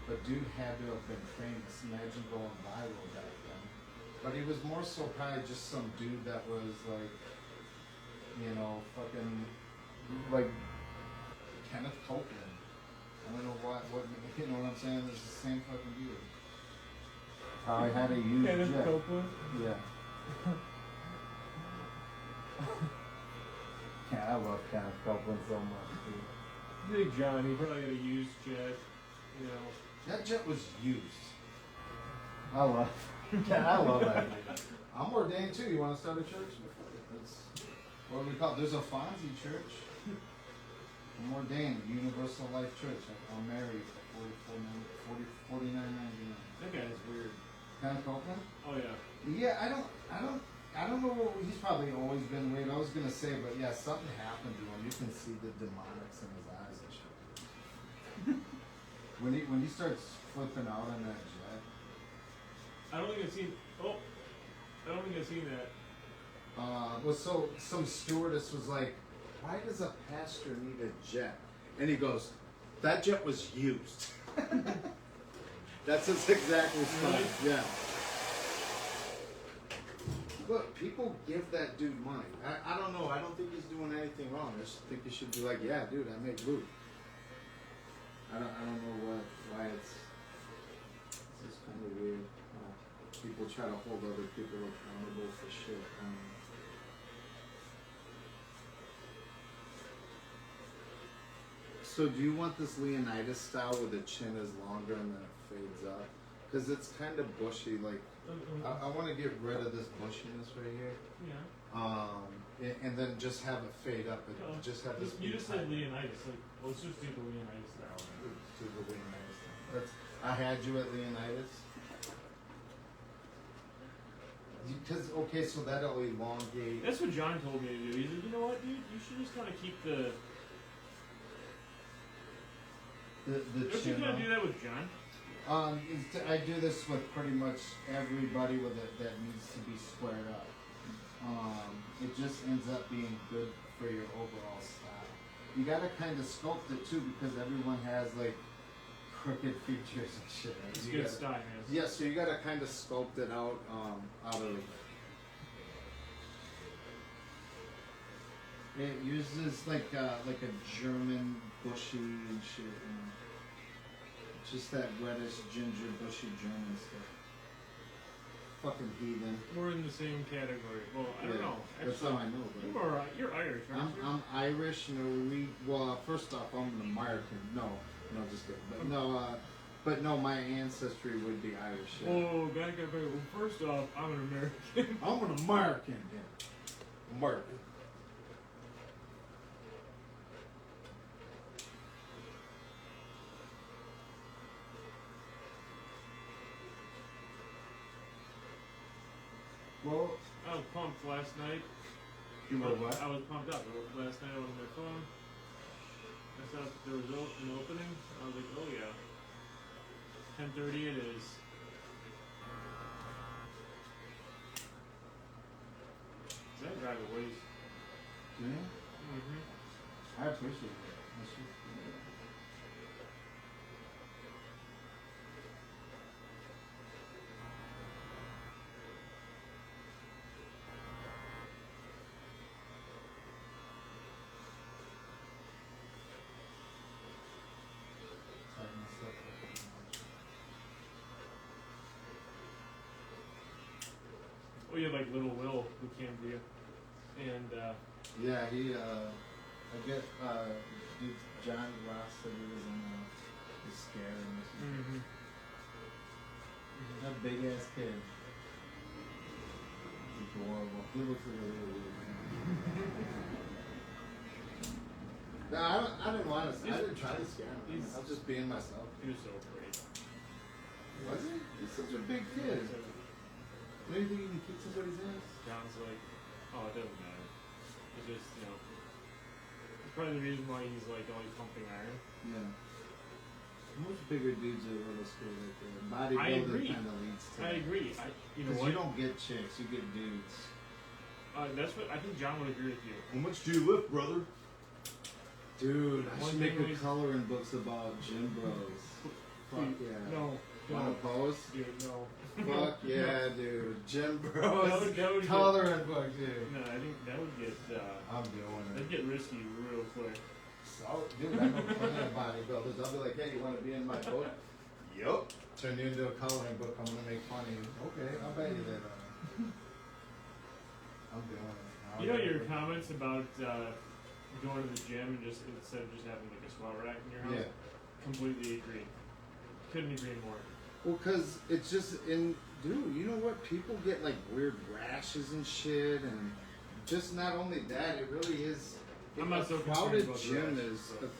But dude had to have been famous. Imagine going viral back then. But he was more so probably just some dude that was like, you know, fucking like Kenneth Copeland. I don't know what you know what I'm saying. It's the same fucking dude. Probably had a huge Kenneth jet. Copeland? Yeah. Yeah, I love Kenneth Copeland so much, dude. Big John, he probably had a used jet, you know. That jet was used. I love that dude. I'm ordained too. You want to start a church? That's what we call it. There's a Fonzie church. I'm ordained, Universal Life Church. I'm married for $49.99. That guy's weird. Kenneth Copeland? Oh yeah. Yeah, I don't know. He's probably always been weird. I was gonna say, but yeah, something happened to him. You can see the demonics in his eyes and shit. when he starts flipping out on that jet. I don't think I've seen that. Well, so some stewardess was like, "Why does a pastor need a jet?" And he goes, "That jet was used." That's his exact response. Really? Yeah. Look, people give that dude money. I don't know. I don't think he's doing anything wrong. I just think he should be like, "Yeah, dude, I make loot." I don't know why it's just kind of weird. People try to hold other people accountable for shit. So do you want this Leonidas style where the chin is longer and then it fades up? Because it's kind of bushy. Like I want to get rid of this bushiness right here. Yeah. And then just have it fade up and just have this. You just said Leonidas. Like, let's just do the Leonidas now. Do the Leonidas style. I had you at Leonidas. Because okay, so that'll elongate. That's what John told me to do. He's like, you know what, dude? You should just kind of keep the. The Don't you chin kind of up. do that with John? I do this with pretty much everybody with it that needs to be squared up. It just ends up being good for your overall style. You gotta kind of sculpt it too because everyone has like crooked features and shit. It's You good gotta- style, man. Yeah, so you gotta kind of sculpt it out of. It uses like a German bushy and shit. And just that reddish ginger bushy German stuff. Fucking heathen. We're in the same category. Well, I don't know. That's how I know. You But are, you're Irish, aren't you? I'm Irish. First off, I'm an American. No, just kidding. But no, my ancestry would be Irish. Yeah. Oh, back up. Well, first off, I'm an American. I'm an American. Yeah. American. Well, I was pumped last night. you were what? I was pumped up. Last night I was on my phone. I saw that there was an opening. I was like, oh yeah. 10:30 it is. That drive a ways. Yeah. Mm-hmm. I appreciate it. That's just- Oh, you have like Little Will who came to you, and Yeah, I get, dude, John Ross said he was in the Scare. mm-hmm. That big ass kid. Adorable. He looks really weird. No, I didn't want to. I didn't try to scare him. He's- I was just being myself. He was so great. Was he? He's such a big kid. What do you think you can kick somebody's ass? John's like, oh, it doesn't matter. It's just, you know, it's probably the reason why he's like always pumping iron. Yeah. Most bigger dudes are a little screwed like that. I agree. Bodybuilding kind of leads to I that. agree. You know Because what? you don't get chicks, you get dudes. That's what I think. John would agree with you. How much do you lift, brother? Dude, I One should make thing a we- coloring books about gym bros. Fuck yeah. No, Wanna no, pose? dude, no. Fuck yeah, dude. Gym That bros. would get- Coloring book, dude. No, I think that would get I'm doing that'd it. get risky real quick. So, dude, I know plenty of bodybuilders. I'll be like, hey, you wanna be in my book? Yup. Turn you into a coloring book. I'm gonna make fun of you. Okay, I'll bet you that. I'm doing it. You know your comments about going to the gym and just instead of just having like a squat rack in your house. Yeah. Completely agree. Couldn't agree more. Well, cause it's just dude. You know what? People get like weird rashes and shit, and just not only that, it really is. I'm not a so concerned crowded about the gym rashes, is but-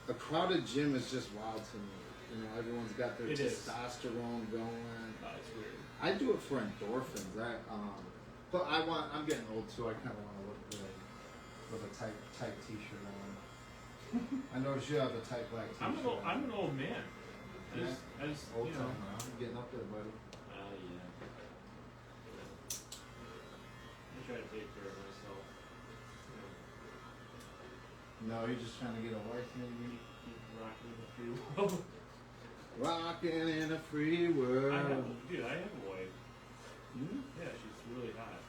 a crowded gym is just wild to me. You know, everyone's got their It is. testosterone going. It's weird. I do it for endorphins. But I'm getting old too. I kind of want to look good with a tight T-shirt on. I noticed you have a tight black T-shirt. I'm an old man. I just Old you know. time, huh? I'm getting up there, buddy. Yeah. I try to take care of myself. No, you're just trying to get a wife, maybe. Keep rocking the free world. Rocking in a free world. I have a wife. Hmm? Yeah, she's really hot.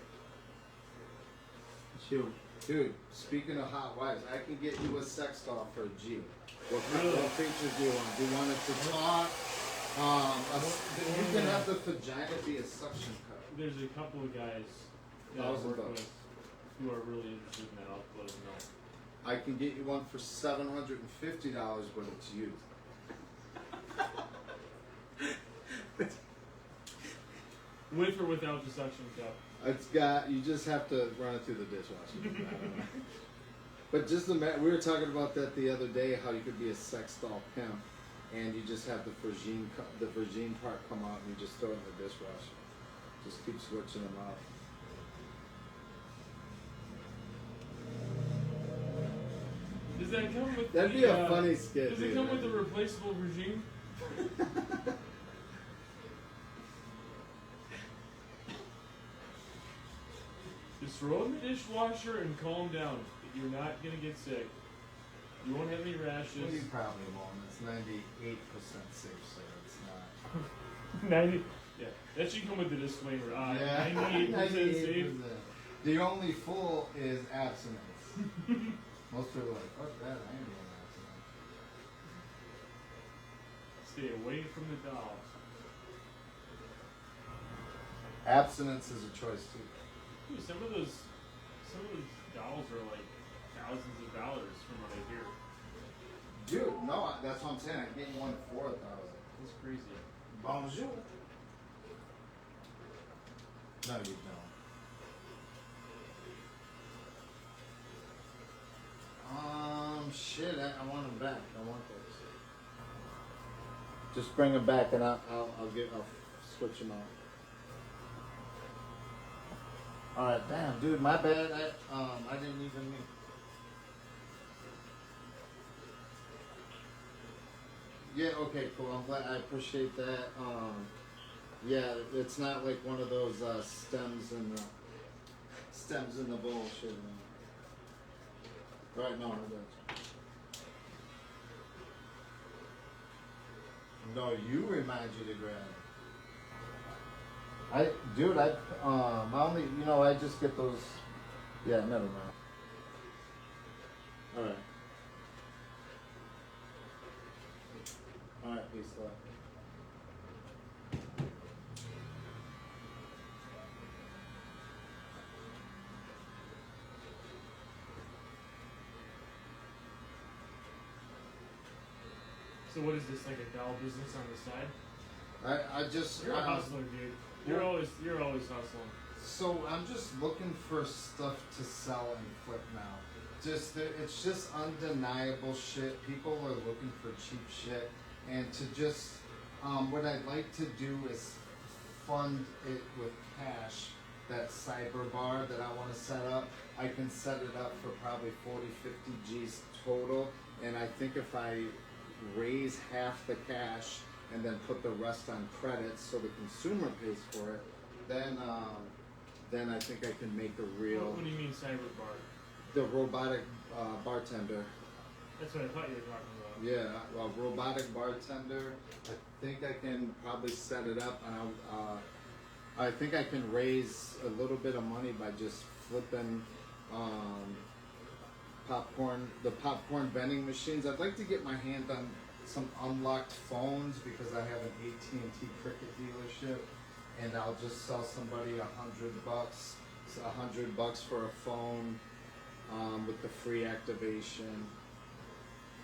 Shoot. Dude, speaking of hot wives, I can get you a sex doll for a G. What Really? features do you want? Do you want it to talk? You can have the vagina be a suction cup. There's a couple of guys that I $1,000 work with who are really interested in that. I'll let them know. I can get you one for $750, but it's used. With or without the suction cup. You just have to run it through the dishwasher. I don't know. But just we were talking about that the other day, how you could be a sex doll pimp, and you just have the Virgin part come out, and you just throw it in the dishwasher. Just keep switching them out. Does that come with That'd the, be a funny skit, Does it dude. come with the replaceable regime? Just throw it in the dishwasher and calm down. You're not gonna get sick. You won't have any Well, rashes. you probably won't. It's 98% safe, so it's not. 90. Yeah, that should come with the disclaimer. 98% safe. 98%. The only fool is abstinence. Most people are like, fuck that, I ain't doing abstinence. Stay away from the dolls. Abstinence is a choice too. Dude, some of those dolls are like thousands of dollars from what I hear. Dude, no, that's what I'm saying. I get one for $1,000. That's crazy. Bonjour. No, you don't. Shit, I want them back. I want those. Just bring them back, and I'll switch them out. All right, damn, dude, my bad. I didn't even mean. Yeah, okay, cool. I'm glad. I appreciate that. Yeah, it's not like one of those stems in the bullshit. Right, no, I don't. No, you remind you to grab it. I only, I just get those. Yeah, never mind. All right. All right, peace out. So what is this, like a doll business on the side? I just You're a hustler, dude. You're always hustling. So I'm just looking for stuff to sell and flip now. It's just undeniable shit. People are looking for cheap shit, and to just what I'd like to do is fund it with cash. That cyber bar that I want to set up, I can set it up for probably 40, 50 G's total, and I think if I raise half the cash and then put the rest on credit so the consumer pays for it, then I think I can make a real What do you mean cyber bar? the robotic bartender. That's what I thought you were talking about. Yeah, well, robotic bartender. I think I can probably set it up, and I think I can raise a little bit of money by just flipping the popcorn vending machines. I'd like to get my hand on some unlocked phones because I have an AT&T Cricket dealership, and I'll just sell somebody $100 for a phone with the free activation.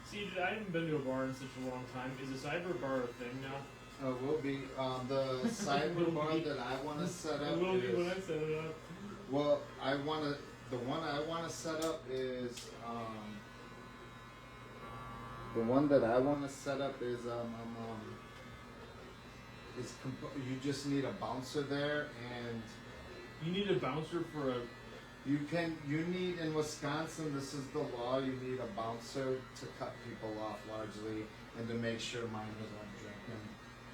See, dude, I haven't been to a bar in such a long time. Is a cyber bar a thing now? Will be the cyber bar that I want to set up. It will be is- when I set it up. Well, the one I want to set up is you just need a bouncer there, and You need a bouncer for a. you need in Wisconsin, this is the law, you need a bouncer to cut people off largely and to make sure minors aren't drinking.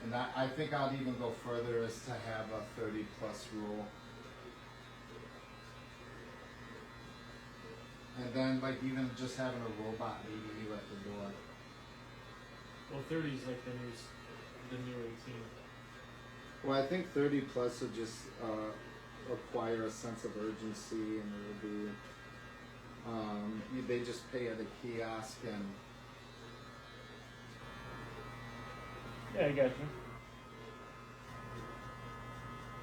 And I think I'd even go further as to have a 30 plus rule. And then like even just having a robot meet you at the door. Well, 30 is like the new 18. Well, I think 30 plus will just acquire a sense of urgency, and it'll be they just pay at a kiosk, and Yeah, I got you.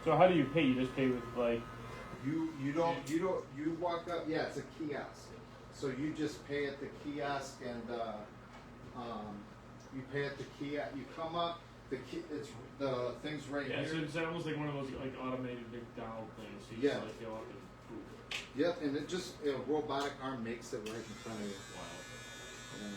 So how do you pay? You just pay with like. you walk up. Yeah, it's a kiosk, so you just pay at the kiosk, and you pay at the kiosk. You come up. It's the thing's right Yeah, here. so it's almost like one of those like automated McDonald things. So you Yeah. just like go up and poof. Yep, and it just a robotic arm makes it right in front of you. Wow. Yeah.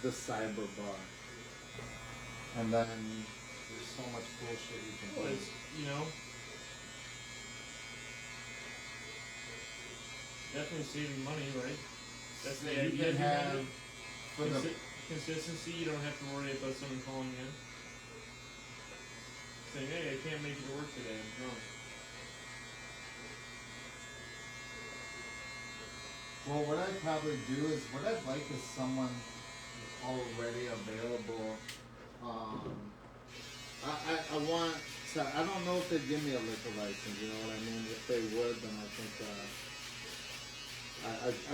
The cyber bar, and then there's so much bullshit you can Well, do. it's, you know, definitely saving money, right? That's the You idea can behind have it. for the Consistency. You don't have to worry about someone calling in saying, "Hey, I can't make it to work today. I'm drunk." well, what I'd probably do is what I'd like is someone already available. I want to. I don't know if they'd give me a liquor license. You know what I mean? If they would, then I think.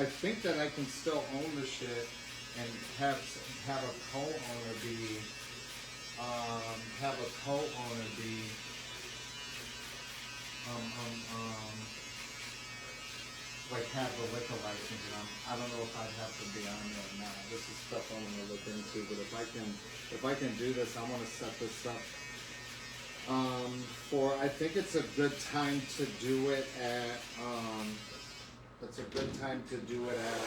I think that I can still own the shit and have a co-owner be like have a liquor license, and I don't know if I'd have to be on there or not. This is stuff I want to look into, but if I can do this, I want to set this up. I think it's a good time to do it at. It's a good time to do it at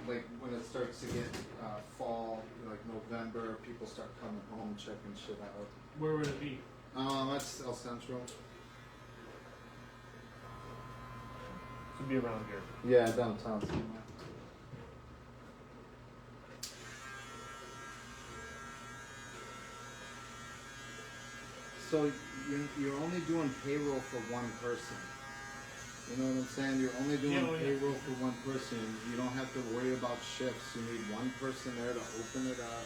like when it starts to get fall, like November. People start coming home, checking shit out. Where would it be? That's El Centro. Could be around here. Yeah, downtown somewhere. So you're only doing payroll for one person. You know what I'm saying? You're only doing Yeah, well, yeah. payroll for one person. You don't have to worry about shifts. You need one person there to open it up.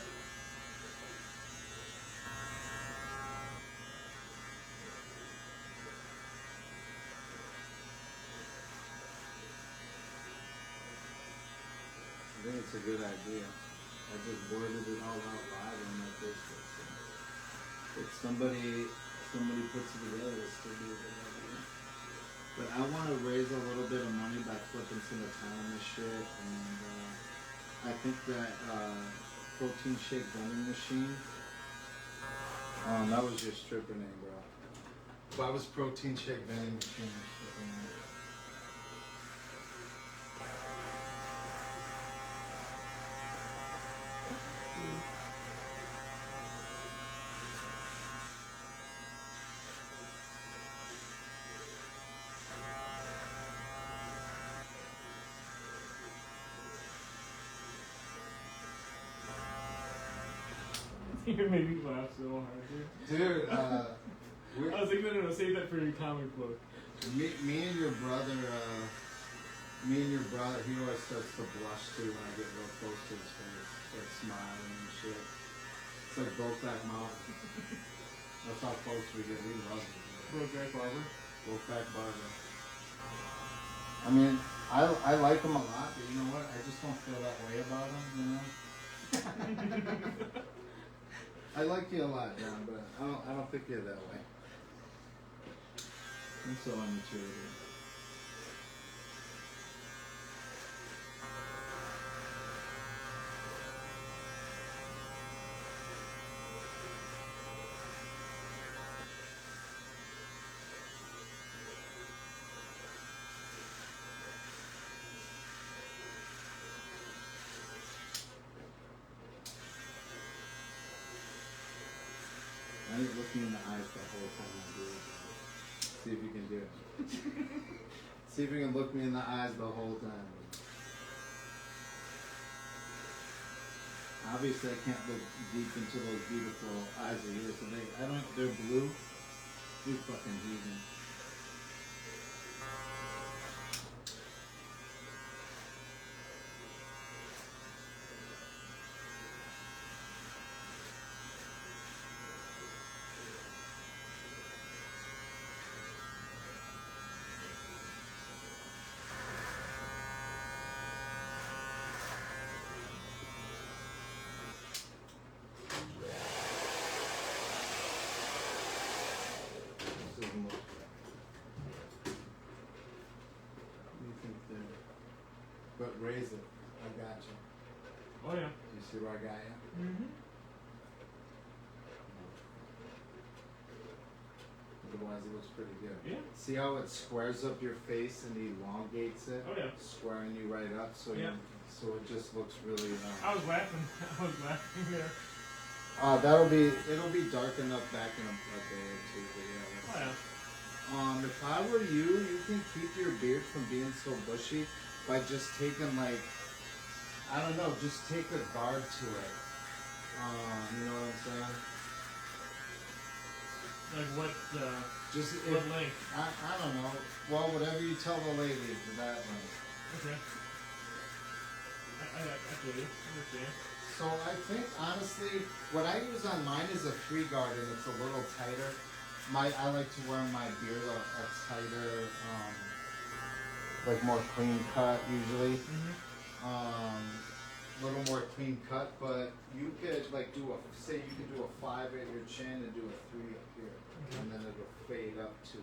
I think it's a good idea. I just worded it all out live on my Facebook. So if somebody puts it together, it'll still be a good idea. But I want to raise a little bit of money by flipping some autonomous shit, and I think that protein shake vending machine. That was your stripper name, bro. That was protein shake vending machine. You're making me laugh so hard, dude. Dude, I was like, no, save that for your comic book. me and your brother, he always starts to blush too when I get real close to his face, like smiling and shit. It's like Brokeback Mountain. That's how close we get. We love it. Brokeback Barber. Brokeback Barber. I mean, I like him a lot, but you know what? I just don't feel that way about him, you know? I like you a lot, John, but I don't think you're that way. I'm so immature, dude. I ain't looking in the eyes the whole time I do it. See if you can do it. See if you can look me in the eyes the whole time. Obviously, I can't look deep into those beautiful eyes of yours. So they're blue. You fucking heathen. This is more. What do you think there? But raise it. I got you. Oh, yeah. You see where I got you? Mm-hmm. Otherwise, it looks pretty good. Yeah. See how it squares up your face and elongates it? Oh, yeah. Squaring you right up, so Yeah. so it just looks really. I was laughing. I was laughing there. It'll be dark enough back in a day or two. But yeah. Oh, That's, yeah. if I were you, you can keep your beard from being so bushy by just taking like, I don't know, just take a guard to it. You know what I'm saying? Like what, Just what length? I don't know. Well, whatever you tell the lady for that one. Okay. I feel you. I understand. So I think honestly, what I use on mine is a 3-guard and it's a little tighter. I like to wear my beard a tighter, like more clean cut usually. Mm-hmm. A little more clean cut, but you could like you could do a 5 at your chin and do a 3 up here, Okay. and then it'll fade up to.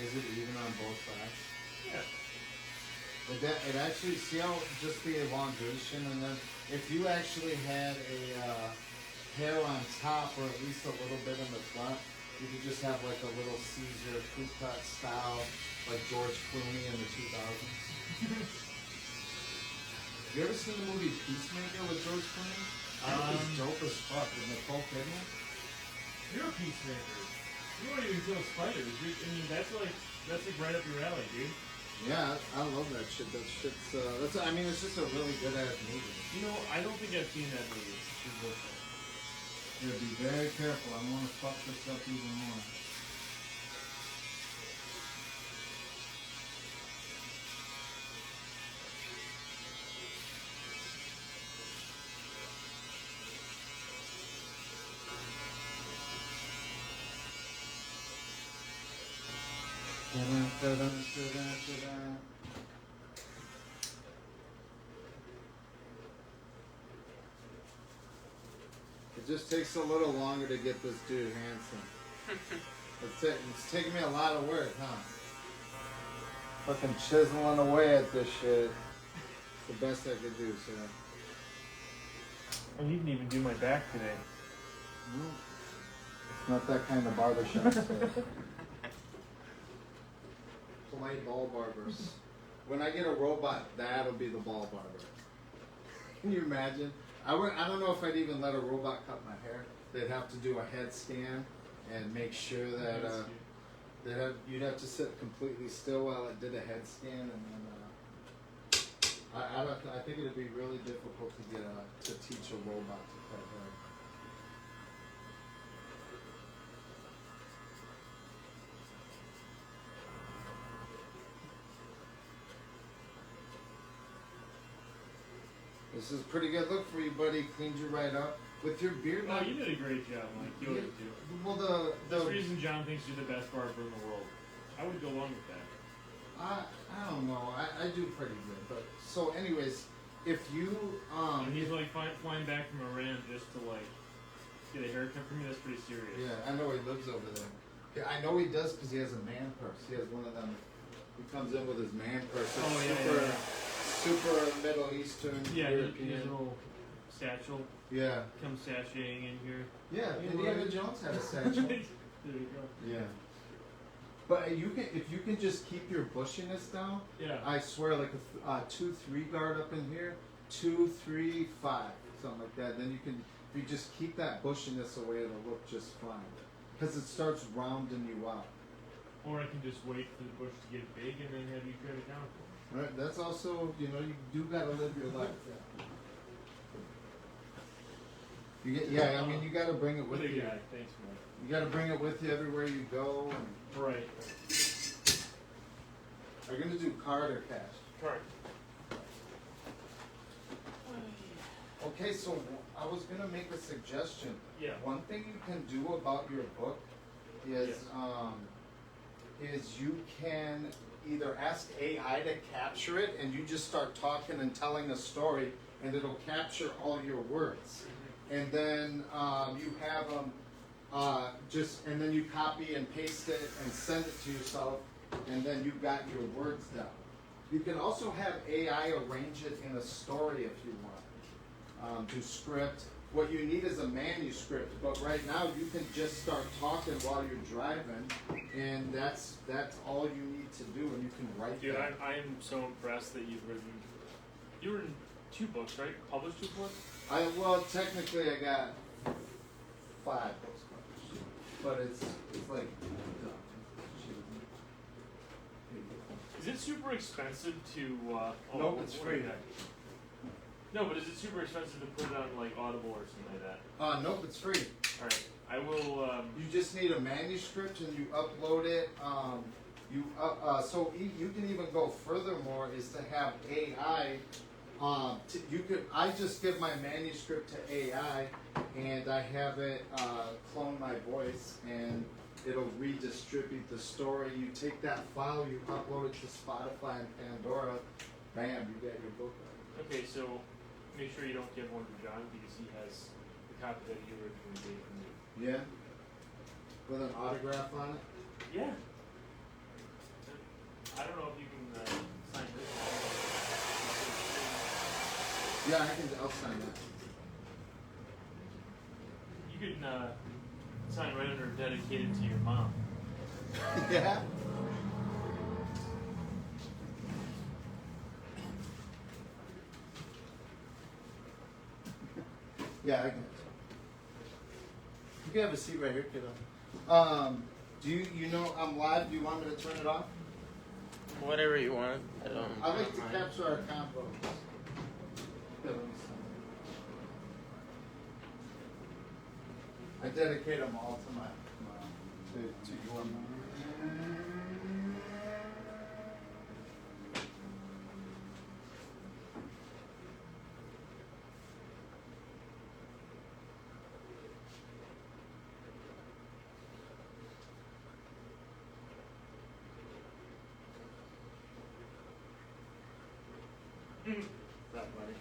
Is it even on both sides? Yeah. It actually, see how just the elongation, and then if you actually had a hair on top or at least a little bit in the front, you could just have like a little Caesar crew cut style, like George Clooney in the 2000s. You ever seen the movie Peacemaker with George Clooney? That was dope as fuck with Nicole Kidman. You're a peacemaker. You don't even kill spiders. I mean, that's like right up your alley, dude. Yeah, I love that shit. That shit's, it's just a really good ass movie. You know, I don't think I've seen that movie. It's worth it. Yeah, be very careful. I want to fuck this up even more. It just takes a little longer to get this dude handsome. It's taking me a lot of work, huh? Fucking chiseling away at this shit. It's the best I could do, sir. Oh, you didn't even do my back today. It's not that kind of barbershop, sir. Polite ball barbers. When I get a robot, that'll be the ball barber. Can you imagine? I don't know if I'd even let a robot cut my hair. They'd have to do a head scan and make sure that you'd have to sit completely still while it did a head scan, and then I think it'd be really difficult to teach a robot to cut hair. This is a pretty good look for you, buddy. Cleaned you right up. With your beard, Oh, you did a great job, Mike. You always do. well, That's the reason John thinks you're the best barber in the world. I would go along with that. I don't know. I do pretty good. But so, anyways, if you And he's like flying back from Iran just to like get a haircut from me. That's pretty serious. yeah, I know he lives over there. Yeah, I know he does because he has a man purse. He has one of them. He comes in with his man purse. It's Oh, yeah, super, yeah. super Middle Eastern, Yeah, European. his little satchel Yeah, comes sashaying in here. yeah. Yeah, Indiana right. Jones had a satchel. There you go. Yeah. But if you can just keep your bushiness down, Yeah. I swear, like a 2-3 guard up in here, 2-3-5, something like that. Then if you just keep that bushiness away, it'll look just fine. Because it starts rounding you out. Or I can just wait for the bush to get big and then have you cut it down for me. Right? That's also, you do gotta live your life. Yeah. I mean, you gotta bring it with What a you. guy. Thanks, Mike. You gotta bring it with you everywhere you go. And Right. are you gonna do card or cash? Card. Okay, so I was gonna make a suggestion. Yeah. One thing you can do about your book is you can either ask AI to capture it, and you just start talking and telling a story, and it'll capture all your words, and then you have them and then you copy and paste it and send it to yourself, and then you got your words down. You can also have AI arrange it in a story if you want. To script. What you need is a manuscript, but right now you can just start talking while you're driving, and that's all you need to do, and you can write Dude, that. I am so impressed that you've written 2 books, right? Published 2 books? Well, technically I got 5 books published, but it's like Is it super expensive to? No, it's free. No, but is it super expensive to put it on like Audible or something like that? Nope, it's free. All right, I will. You just need a manuscript and you upload it. So you can even go furthermore is to have AI. I just give my manuscript to AI, and I have it clone my voice, and it'll redistribute the story. You take that file, you upload it to Spotify and Pandora, bam, you got your book. Okay, so make sure you don't give one to John because he has the copy that you originally gave me. Yeah, with an autograph on it. Yeah. I don't know if you can sign this. Yeah, I'll sign that. You can sign right under dedicated to your mom. Yeah. Yeah, I can. You can have a seat right here, kiddo. Do you know I'm live? Do you want me to turn it off? Whatever you want. I like to capture our convo. I dedicate them all to to your mom. That buddy.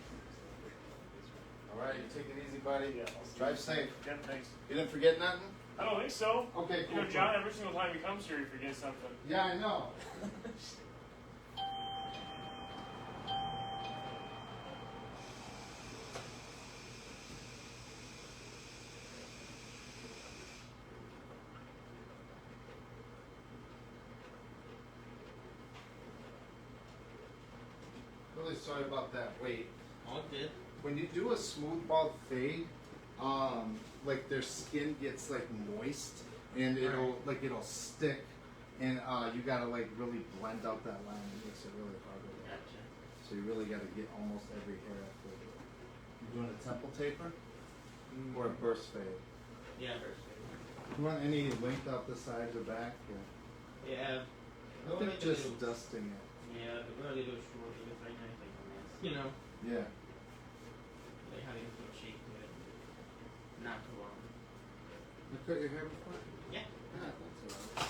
All Alright, you take it easy, buddy. Yeah, I'll see Drive you. safe. Yeah, thanks. You didn't forget nothing? I don't think so. Okay, You cool. know, John, every single time he comes here, he forgets something. Yeah, I know. Really sorry about that. Wait. All good. When you do a smooth bald fade, like their skin gets like moist and it'll stick, and you gotta like really blend out that line. It makes it really hard. Gotcha. So you really gotta get almost every hair after it. You doing a temple taper or a burst fade? Yeah, first. You want any length out the sides or back? Yeah. I think just dusting it. Yeah, the really little short, it looks like nice, like a mess. You know, Yeah. like how they put shape to it. Not too long. You cut your hair before? Yeah. Yeah, that's alright.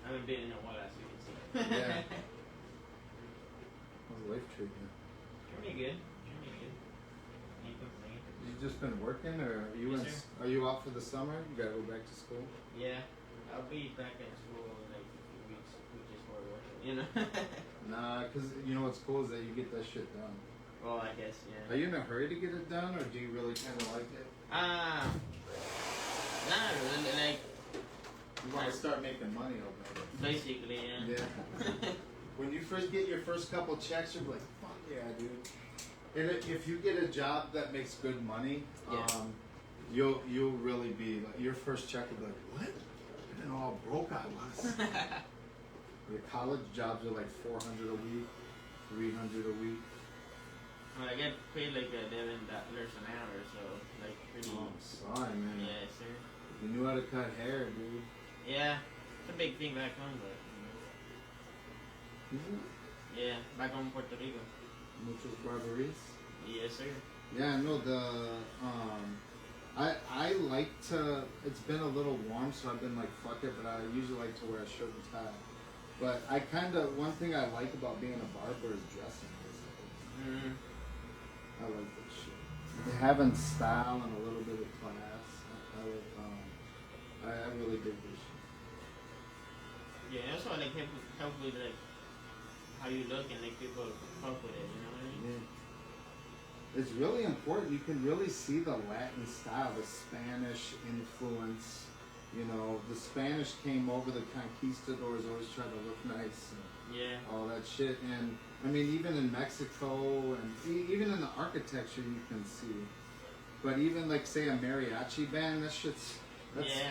I haven't been in a while, as you can see. Yeah. How's life treating you? Pretty good. Pretty good. Ain't complaining. You just been working, or are you Yes, sir. are you out for the summer? You gotta go back to school. Yeah. I'll be back at school in like a few weeks, which is for work. You know? Nah, cause you know what's cool is that you get that shit done. Well, I guess, Are yeah. you in a hurry to get it done, or do you really kind of like it? Nah, really, like, You want to start making money over it. basically, yeah. Yeah. When you first get your first couple checks, you're like, fuck yeah, dude. And if you get a job that makes good money, Yeah. you'll really be like, your first check will be like, what? I didn't know how broke I was. The college jobs are like $400 a week, $300 a week. Well, I get paid like $11 an hour, so like pretty. Oh, I'm sorry, man. Yeah, sir. You knew how to cut hair, dude. Yeah, it's a big thing back home, but Isn't it? yeah, back home in Puerto Rico. Muchos barberies. Yes, sir. Yeah, no, I like to, it's been a little warm, so I've been like, fuck it, but I usually like to wear a shirt and tie. But I one thing I like about being a barber is dressing. Mm. I like that shit. Having style and a little bit of class. I really dig this shit. Yeah, that's why like help with like how you look and like people fuck with it. You know what I mean? Yeah. It's really important. You can really see the Latin style, the Spanish influence. You know, the Spanish came over, the conquistadors always tried to look nice and Yeah. all that shit. And I mean, even in Mexico and even in the architecture, you can see. But even like say a mariachi band, that's Yeah.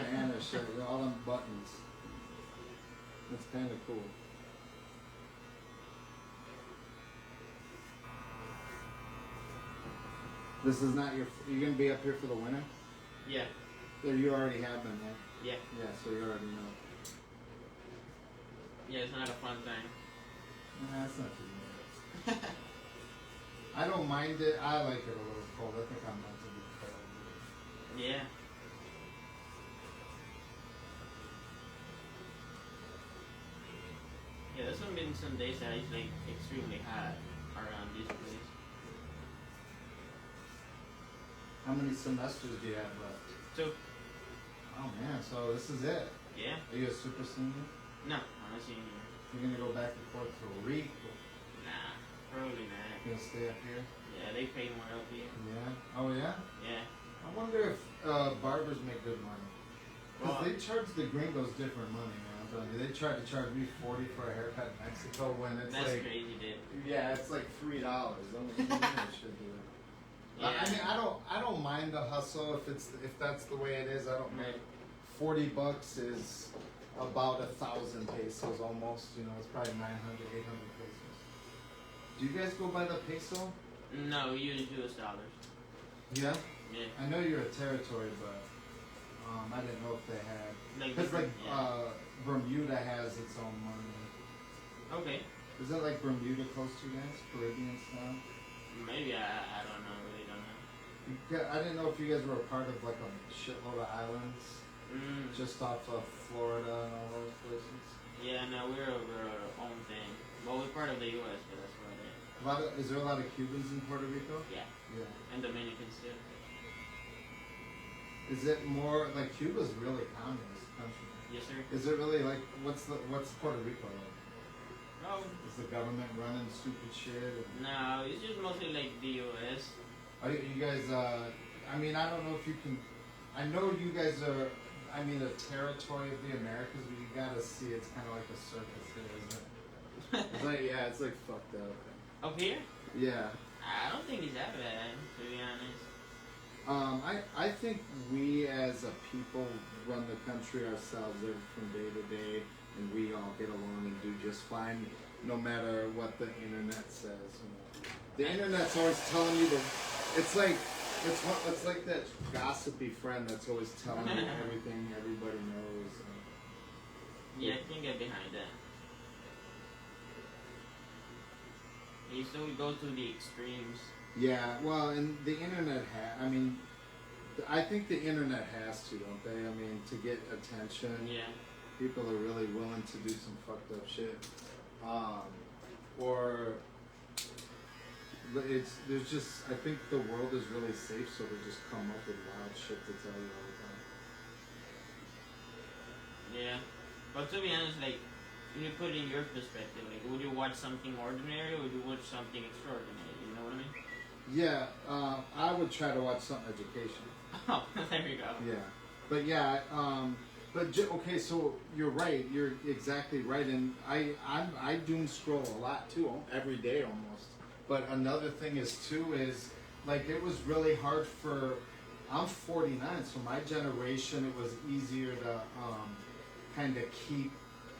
Spanish. All them buttons. That's kind of cool. This is not you're gonna be up here for the winter? Yeah. Yeah, you already have been, right? Yeah. Yeah, so you already know. Yeah, it's not a fun thing. Nah, that's not too bad. I don't mind it. I like it a little cold. I think I'm meant to be cold. Yeah. Yeah, there's been some days that it's like extremely hot around this place. How many semesters do you have left? So, Oh man, so this is it. yeah. Are you a super senior? No, I'm not seeing you. You're gonna go back and forth to a week? Nah, probably not. You're gonna stay up here? Yeah, they pay more up here. Yeah. Oh yeah? Yeah. I wonder if barbers make good money. Because Well, they charge the gringos different money, man. I'm telling you. They tried to charge me $40 for a haircut in Mexico when it's that's like crazy, dude. yeah, it's like $3. Almost should do it. Yeah. I mean, I don't mind the hustle if that's the way it is. I don't mind. Right. $40 is about 1,000 pesos almost. You know, it's probably 900, 800 pesos. Do you guys go by the peso? No, we use US dollars. Yeah. Yeah. I know you're a territory, but I didn't know if they had. Like Because like yeah. Bermuda has its own money. Okay. Is that like Bermuda close to you guys, Caribbean style? Maybe I don't know. Really don't know. I didn't know if you guys were a part of like a shitload of islands Mm. just off of Florida and all those places. Yeah, no, we're our own thing. Well, we're part of the U.S., but that's about it. Is there a lot of Cubans in Puerto Rico? Yeah, Yeah. and Dominicans too. Is it more like Cuba's really communist country? Yes, sir. Is it really like what's Puerto Rico like? Oh, Is the government running stupid shit? no, it's just mostly like the U.S. Are you guys? I mean, I don't know if you can. I know you guys are. I mean, a territory of the Americas, but you gotta see it's kind of like a circus here, isn't it? It's like it's like fucked up. Up here? Yeah. I don't think it's that bad, to be honest. I think we as a people run the country ourselves from day to day, and we all get along and do just fine, no matter what the internet says. You know. The internet's always telling you it's like that gossipy friend that's always telling you everything everybody knows. Yeah, I can get behind that. You still go to the extremes. Yeah, well, and the internet I mean, I think the internet has to, don't they? I mean, to get attention. Yeah. People are really willing to do some fucked up shit. Or there's just, I think the world is really safe, so they just come up with wild shit to tell you all the time. Yeah. But to be honest, like, when you put it in your perspective, like, would you watch something ordinary or would you watch something extraordinary? You know what I mean? Yeah, I would try to watch something educational. Oh, there you go. Yeah, but yeah, okay, so you're right. You're exactly right, and I doom scroll a lot too, every day almost. But another thing is like it was really hard for. I'm 49, so my generation it was easier to kind of keep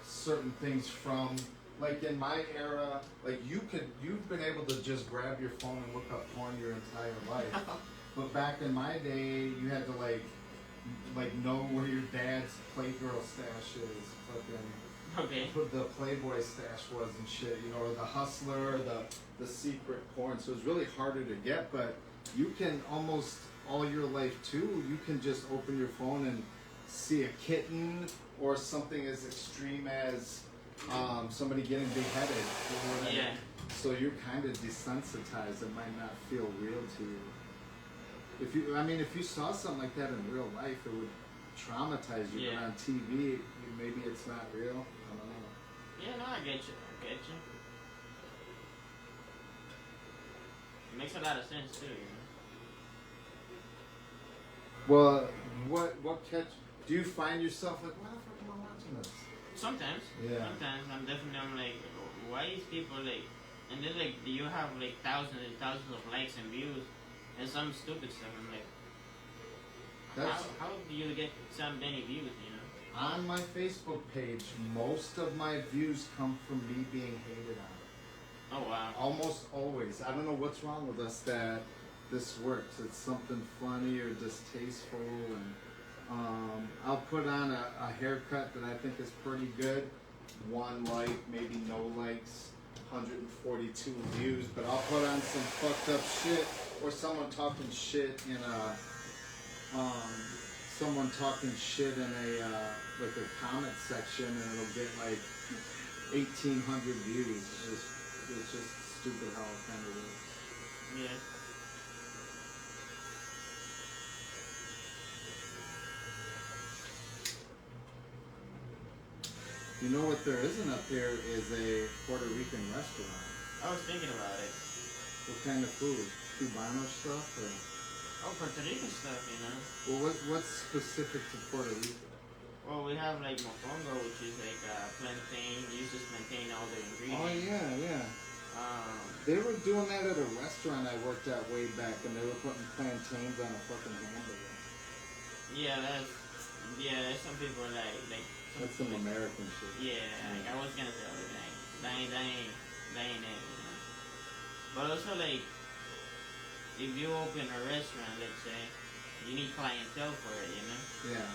certain things from. Like in my era, like you've been able to just grab your phone and look up porn your entire life. But back in my day, you had to like know where your dad's Playgirl stash is, fucking Okay. the Playboy stash was and shit, you know, or the Hustler, the secret porn. So it's really harder to get, but you can almost all your life too. You can just open your phone and see a kitten or something as extreme as somebody getting beheaded or whatever. Yeah. So you're kind of desensitized. It might not feel real to you. If you saw something like that in real life, it would traumatize you. Yeah. But on TV, maybe it's not real. I don't know. Yeah, no, I get you. It makes a lot of sense too, you know. Well, what catch? Do you find yourself like, why the fuck am I watching this? Sometimes. Yeah. Sometimes I'm like, why is people like, and then like you have like thousands and thousands of likes and views, and some stupid stuff. I'm like, how do you get so many views? You know. On my Facebook page, most of my views come from me being hated on. Oh wow. Almost always. I don't know what's wrong with us that this works. It's something funny or distasteful, and I'll put on a haircut that I think is pretty good. 1 like, maybe no likes, 142 views, but I'll put on some fucked up shit or someone talking shit in a like a comment section, and it'll get like 1,800 views. It's just stupid how it kind of works. Yeah. You know what there isn't up here is a Puerto Rican restaurant. I was thinking about it. What kind of food? Cubano stuff? Or? Oh, Puerto Rican stuff, you know. Well, what's specific to Puerto Rico? Well, we have like mofongo, which is like plantain. Uses plantain all the Oh ingredients. yeah. They were doing that at a restaurant I worked at way back, and they were putting plantains on a fucking hamburger. That's some people like. That's some American shit. Yeah, like I was gonna say, like, that ain't it, you know. But also, like, if you open a restaurant, let's say, you need clientele for it, you know. Yeah.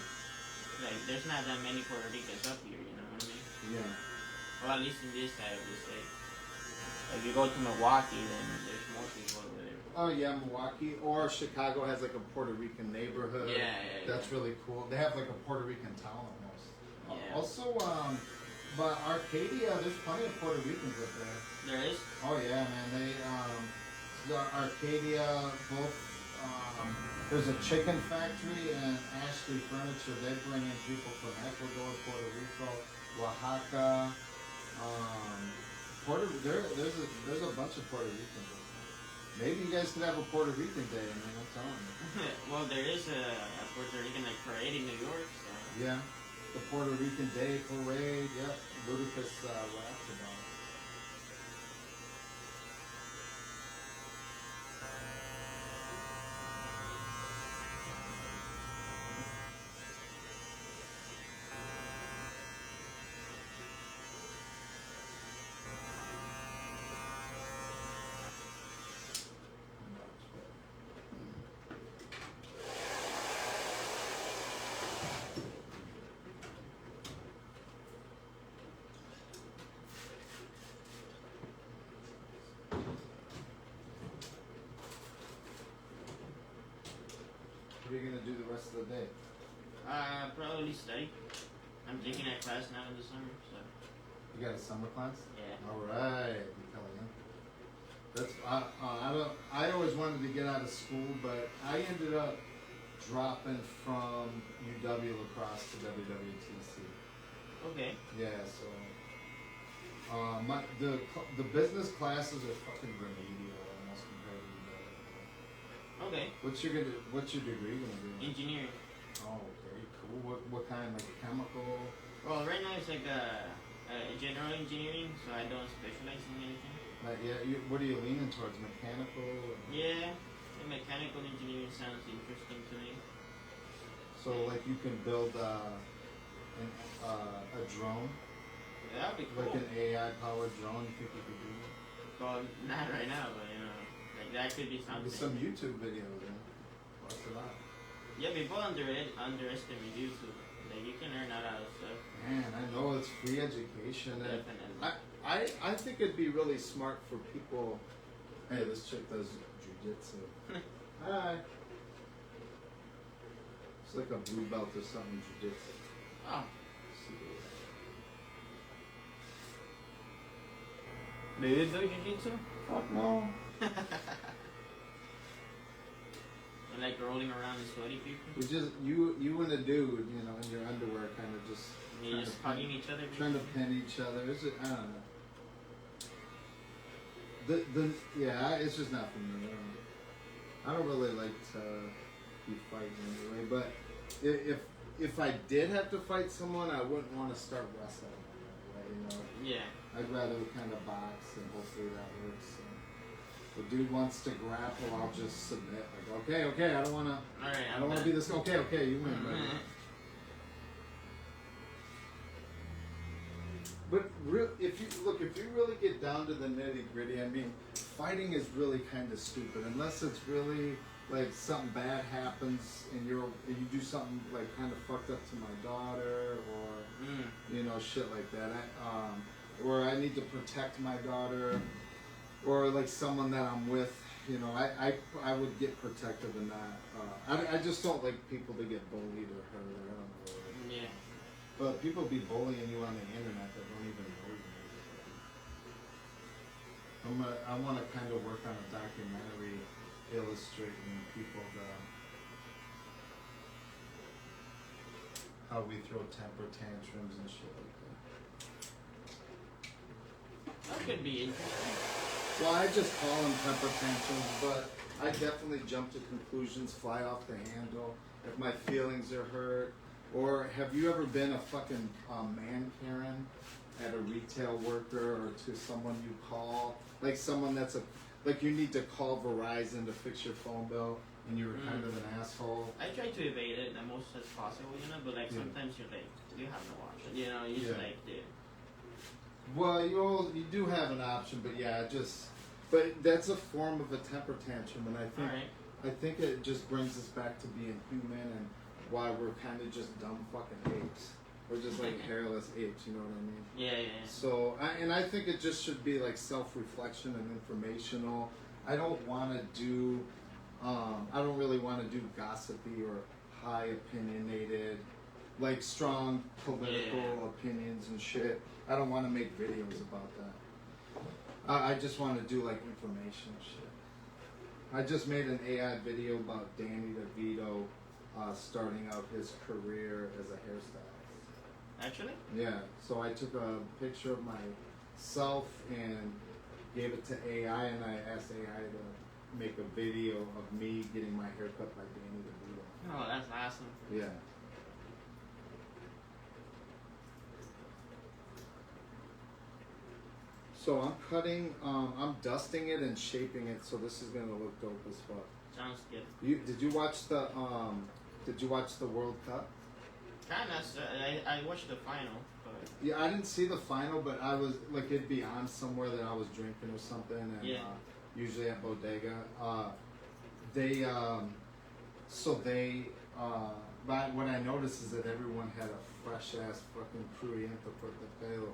Like, there's not that many Puerto Ricans up here, you know what I mean? Yeah. Well, at least in this side of the state. If you go to Milwaukee, then there's more people over there. Oh yeah, Milwaukee or Chicago has like a Puerto Rican neighborhood. Yeah. That's really cool. They have like a Puerto Rican town almost. Yeah. Also, but Arcadia, there's plenty of Puerto Ricans up there. There is? Oh yeah, man. the Arcadia, both. There's a chicken factory and Ashley Furniture. They bring in people from Ecuador, Puerto Rico, Oaxaca. There's a bunch of Puerto Ricans. Maybe you guys could have a Puerto Rican day. I mean, I'm telling you. Well, there is a Puerto Rican like parade in New York. So. Yeah, the Puerto Rican Day Parade. Yep, Ludacris raps about it. What are you gonna do the rest of the day? Probably study. I'm taking a class now in the summer, so You got a summer class? yeah. All right, Italian. That's I always wanted to get out of school, but I ended up dropping from UW lacrosse to WWTC. Okay. Yeah, so the business classes are fucking remedial almost compared to UW. Okay. What's your degree gonna be? Engineering. Oh, okay, cool. What kind? Like chemical? Well, right now it's like a general engineering, so I don't specialize in anything. Yeah. What are you leaning towards? Mechanical? Or? Yeah, the mechanical engineering sounds interesting to me. So like you can build a drone, That'd be cool. like an AI powered drone. You think you could do that? Well, not right now, but like that could be something. Maybe some YouTube videos. Yeah. Watch it out. Yeah, people underestimate YouTube. Like you can learn a lot of stuff. Man, I know it's free education. And Definitely. I think it'd be really smart for people. Hey, this chick does jujitsu. Hi. It's like a blue belt or something, jujitsu. Oh, See. do you do jiu-jitsu? Fuck no. You like rolling around and sweaty people? We just you and a dude, in your underwear, kind of just You trying just to hugging each other? trying to pin each other. I don't know. It's just not for me. I don't really like to be fighting anyway. But if I did have to fight someone, I wouldn't want to start wrestling right away. Yeah. I'd rather kind of box, and hopefully that works. So, the dude wants to grapple, I'll just submit. Like, okay, I don't want to. All right. I don't want to be this. Okay, you win. Mhm. But if you really get down to the nitty gritty, I mean, fighting is really kind of stupid unless it's really like something bad happens and you do something like kind of fucked up to my daughter or shit like that. Or I need to protect my daughter or like someone that I'm with. I would get protective in that. I just don't like people to get bullied or hurt. I don't know. Yeah. But people be bullying you on the internet that don't even know you. I want to kind of work on a documentary illustrating people how we throw temper tantrums and shit like that. That could be interesting. Well, I just call them temper tantrums, but I definitely jump to conclusions, fly off the handle if my feelings are hurt. Or have you ever been a fucking man Karen at a retail worker or to someone you call? Like someone that's like you need to call Verizon to fix your phone bill and you were kind of an asshole. I try to evade it the most as possible, but like sometimes you're like, you have no option. You just like, dude. Well, you do have an option, but but that's a form of a temper tantrum, and I think it just brings us back to being human and why we're kind of just dumb fucking apes. We're just like hairless apes, you know what I mean? Yeah. So, I think it just should be like self-reflection and informational. I don't want to do, I don't really want to do gossipy or high opinionated, like strong political opinions and shit. I don't want to make videos about that. I just want to do like informational shit. I just made an AI video about Danny DeVito starting out his career as a hairstylist. Actually? Yeah, so I took a picture of myself and gave it to AI, and I asked AI to make a video of me getting my hair cut by Danny DeVito. Oh, that's awesome. Yeah. So I'm cutting, I'm dusting it and shaping it, so this is gonna look dope as fuck. Sounds good. Did you watch the World Cup? Kinda. I watched the final, but Yeah, I didn't see the final, but I was like, it'd be on somewhere that I was drinking or something, and Yeah. Usually at Bodega. They but what I noticed is that everyone had a fresh ass fucking crujiente por the pelo.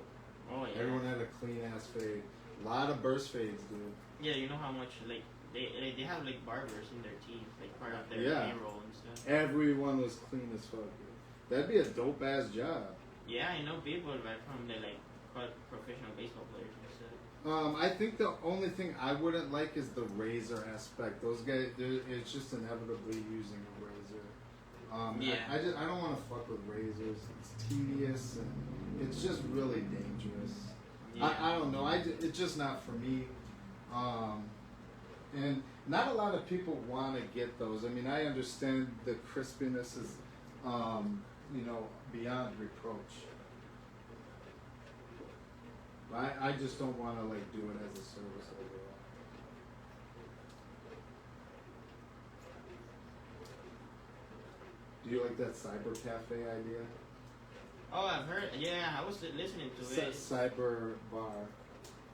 oh yeah. Everyone had a clean ass fade. A lot of burst fades, dude. Yeah, you know how much like they have like barbers in their team, like part of their Yeah. payroll and stuff. Everyone was clean as fuck, dude. That'd be a dope ass job. Yeah, I know people like from the like professional baseball players and stuff. I think the only thing I wouldn't like is the razor aspect. Those guys, it's just inevitably using a razor. Yeah. I don't want to fuck with razors. It's tedious and it's just really dangerous. Yeah. I don't know. It's just not for me. And not a lot of people want to get those. I mean, I understand the crispiness is, beyond reproach. I just don't want to like do it as a service overall. Do you like that cyber cafe idea? Oh, I've heard. Yeah, I was listening to it. Cyber bar.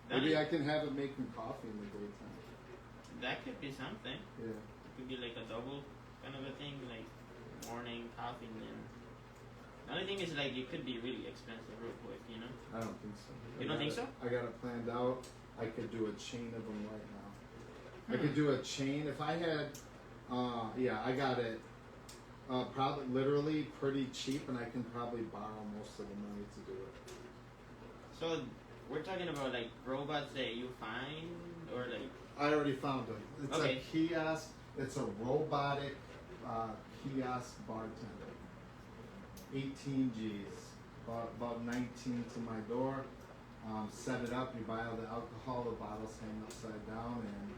That Maybe is- I can have it making coffee in the daytime. That could be something. Yeah. It could be like a double kind of a thing, like morning coffee and then. The only thing is like it could be really expensive real quick, you know. I don't think so. You don't think so? I got it planned out. I could do a chain of them right now. I Hmm. could do a chain if I had. I got it. Probably literally pretty cheap, and I can probably borrow most of the money to do it. So we're talking about like robots that you find or like. I already found it. It's Okay. a kiosk. It's a robotic kiosk bartender. 18 G's. About 19 to my door. Set it up. You buy all the alcohol. The bottles hang upside down, and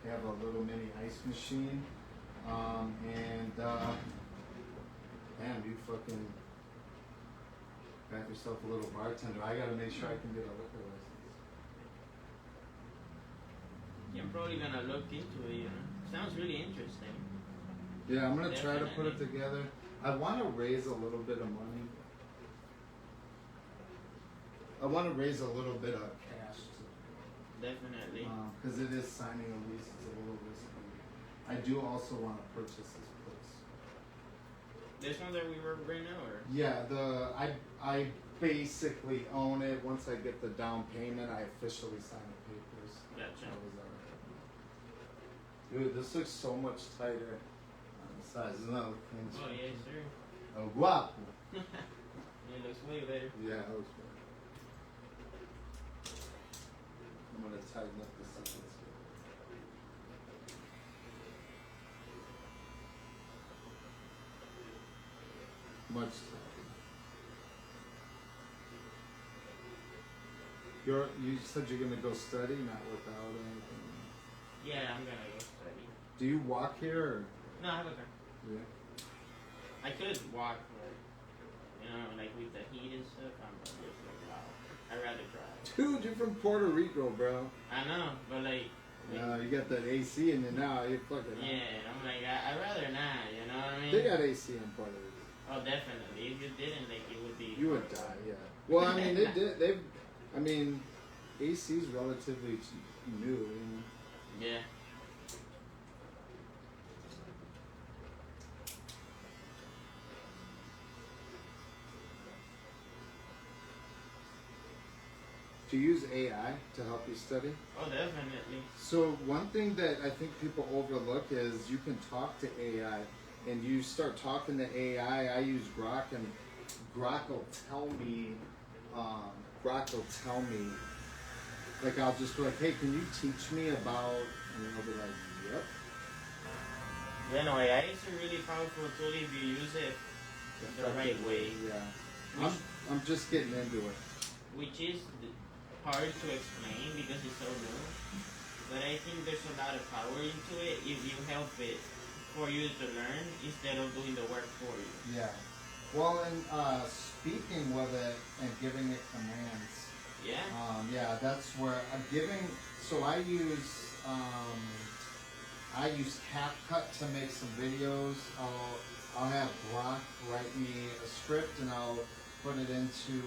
they have a little mini ice machine. Damn, you fucking got yourself a little bartender. I gotta make sure I can get a liquor license. Yeah, I'm probably gonna look into it. You know, sounds really interesting. Yeah, I'm gonna try to put it Definitely. together. I want to raise a little bit of money. I want to raise a little bit of cash Definitely. because it is signing a lease. It's a little risky. I do also want to purchase this place. This one that we work right now, or Yeah, I basically own it. Once I get the down payment, I officially sign the papers. gotcha. That was Dude, this looks so much tighter on the sides. Isn't that looking Oh yes, sir. Oh, guapo. It looks way better. Yeah, that looks good. I'm gonna tighten up the sequence here. Much tighter. You said you're gonna go study, not work out or anything. Yeah, I'm gonna go study. Do you walk here or? No, I have a car. Yeah. I could walk, but you know, like with the heat and stuff, I'm just like, wow. I'd rather drive. Dude, you're from Puerto Rico, bro. I know, but like, You got that AC in you now. You fucking. yeah, I'm like, I'd rather not. You know what I mean? They got AC in Puerto Rico. Oh, definitely. If you didn't, like, it would be. You would die, yeah. Well, I mean, they did. I mean, AC's relatively new. You know? Yeah. Do you use AI to help you study? Oh, definitely. So one thing that I think people overlook is you can talk to AI, and you start talking to AI. I use Grok, and Grok will tell me. Like I'll just be like, hey, can you teach me about? And I'll be like, yep. Anyway, it's a really powerful tool if you use it the right way. Yeah. I'm just getting into it. Which is hard to explain because it's so new. But I think there's a lot of power into it if you help it for you to learn instead of doing the work for you. Yeah. Well, and speaking with it and giving it commands. Yeah. Yeah, that's where I'm giving. So I use CapCut to make some videos. I'll have Grok write me a script and I'll put it into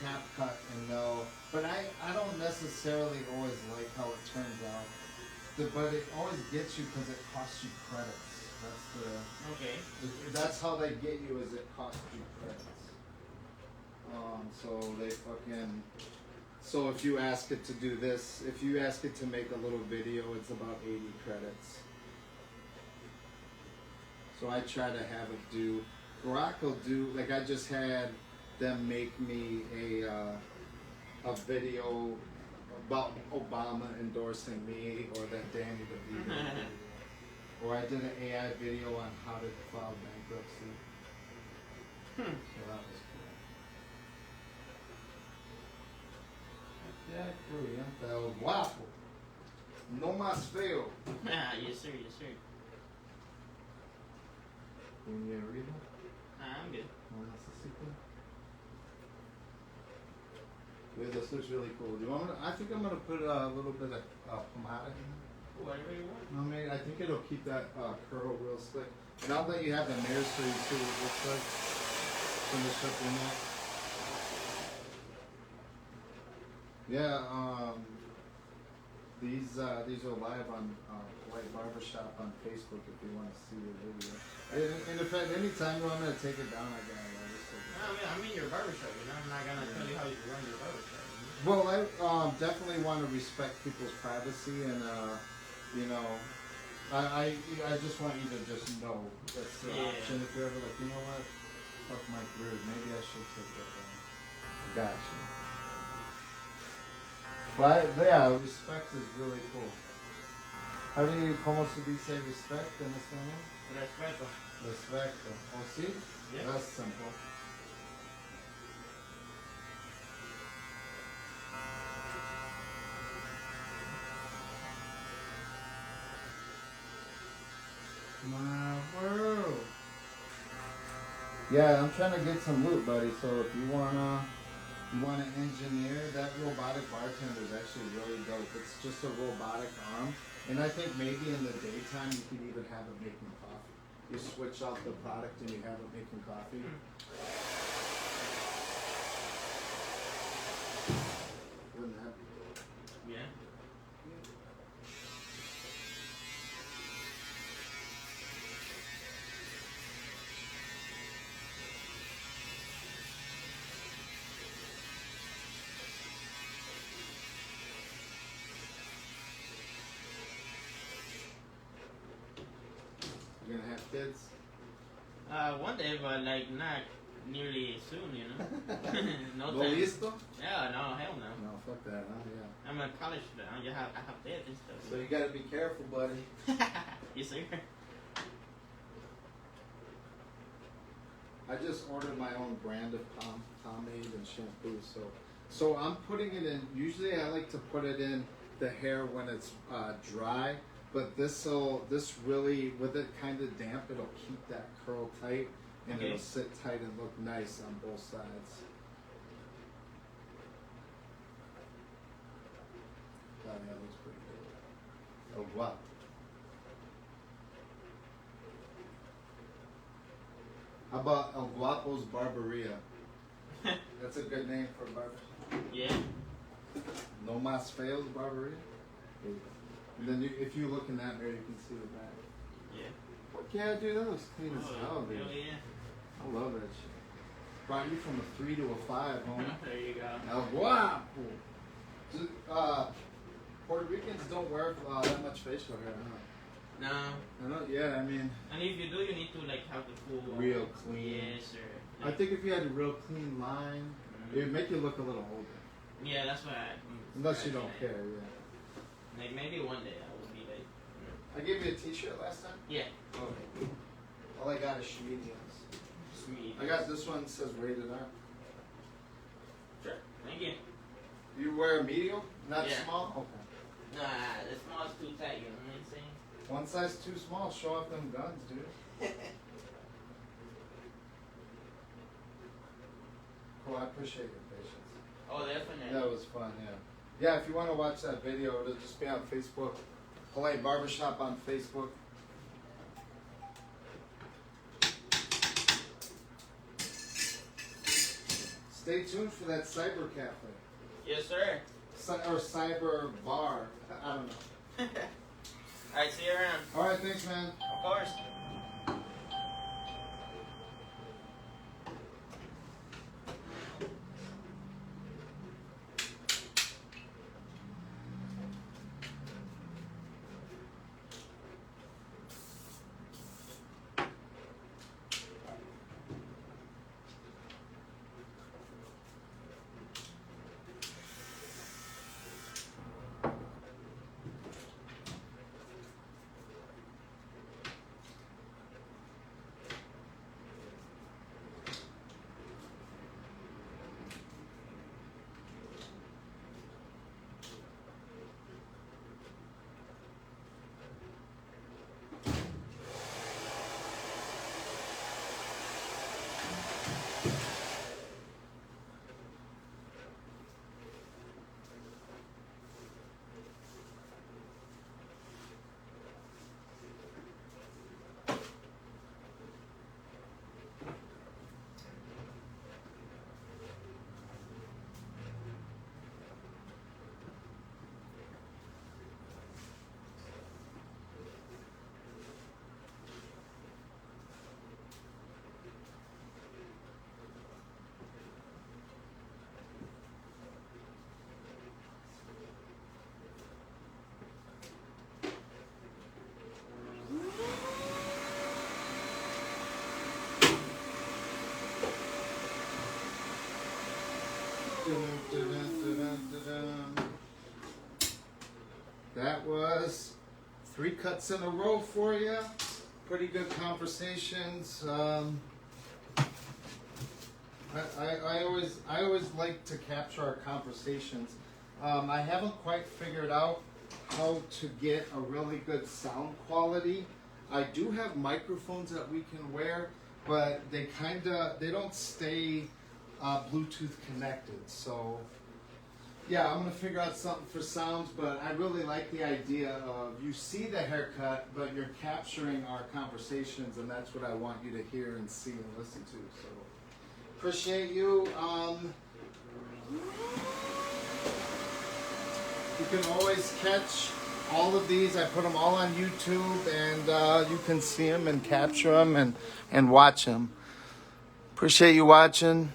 CapCut and know. But I don't necessarily always like how it turns out. But it always gets you because it costs you credits. Okay. That's how they get you, is it costs you credits. So they fucking. So if you ask it to do this, if you ask it to make a little video, it's about 80 credits. So I try to have it do. Grok will do, like I just had them make me a video about Obama endorsing me, or that Danny DeVito video. Or I did an AI video on how to file bankruptcy. So that was cool. Yeah, cool, El guapo. No más feo. Yes, sir. Yes, sir. Puñerito. I'm good. No necesito. Yeah, this looks really cool. Do you want me to, I think I'm gonna put a little bit of pomada in there. Whatever you want. No, man, I think it'll keep that curl real slick. And I'll let you have the mirror so you see what it looks like. Finish up your neck. Yeah, these are live on White Barbershop on Facebook if you want to see the video. And if at any time you want me to take it down, I got it. I'll just take it down. I'm in your barbershop, you know? I'm not gonna tell you how you run your barbershop. Well, I definitely want to respect people's privacy, and you know, I just want you to just know that's the option. If you're ever like, you know what, fuck Mike Rude, maybe I should take that down. Gotcha. But yeah, respect is really cool. How do you, como se dice respect in Español? Respeto. Respecto. Oh, see? Yeah. That's simple. My world. Yeah, I'm trying to get some loot, buddy. So if you wanna engineer, that robotic bartender is actually really dope. It's just a robotic arm, and I think maybe in the daytime you could even have it making coffee. You switch out the product and you have it making coffee. Wouldn't that be dope? Yeah. You gonna have kids? One day, but like not nearly soon, you know? No ¿Lo time. listo? Yeah, no, hell no. No, fuck that, huh? Yeah. I'm a college student. I have debt and stuff. So you gotta be careful, buddy. Yes, sir. I just ordered my own brand of pomade and shampoo, so I'm putting it in. Usually, I like to put it in the hair when it's dry, but this really, with it kind of damp, it'll keep that curl tight and Okay. it'll sit tight and look nice on both sides. Oh, yeah, that looks pretty good. Oh, wow. How about El Guapo's Barberia? That's a good name for a barber. Yeah. No Mas Feos Barberia. And then if you look in that mirror, you can see the back. Yeah. What can I do? That looks clean as hell, dude. Hell yeah. I love that shit. Brought you from a 3 to a 5, homie. There you go. El Guapo. Puerto Ricans don't wear that much facial hair, huh? No. I know, yeah, I mean, And if you do, you need to like have the full. real clean. Yes, sir. I think if you had a real clean line, it would make you look a little older. Yeah, that's why. Unless you don't care, yeah. Like maybe one day I will be like. I gave you a T-shirt last time. Yeah. Okay. All I got is mediums. Sweet. I got this one that says rated R. Sure. Thank you. You wear a medium, not Yeah. small. Okay. Nah, the small's too tight. You know what I'm saying? One size too small. Show off them guns, dude. Cool. I appreciate your patience. Oh, definitely. That was fun. Yeah. Yeah. If you want to watch that video, it'll just be on Facebook. Polite Barbershop on Facebook. Stay tuned for that cyber cafe. Yes, sir. Or cyber bar. I don't know. Alright, see you around. Alright, thanks, man. Of course. That was 3 cuts in a row for you. Pretty good conversations. I always like to capture our conversations. I haven't quite figured out how to get a really good sound quality. I do have microphones that we can wear, but they don't stay Bluetooth connected. So yeah, I'm gonna figure out something for sounds, but I really like the idea of you see the haircut, but you're capturing our conversations, and that's what I want you to hear and see and listen to. So appreciate you. You can always catch all of these. I put them all on YouTube, and you can see them and capture them and watch them. Appreciate you watching.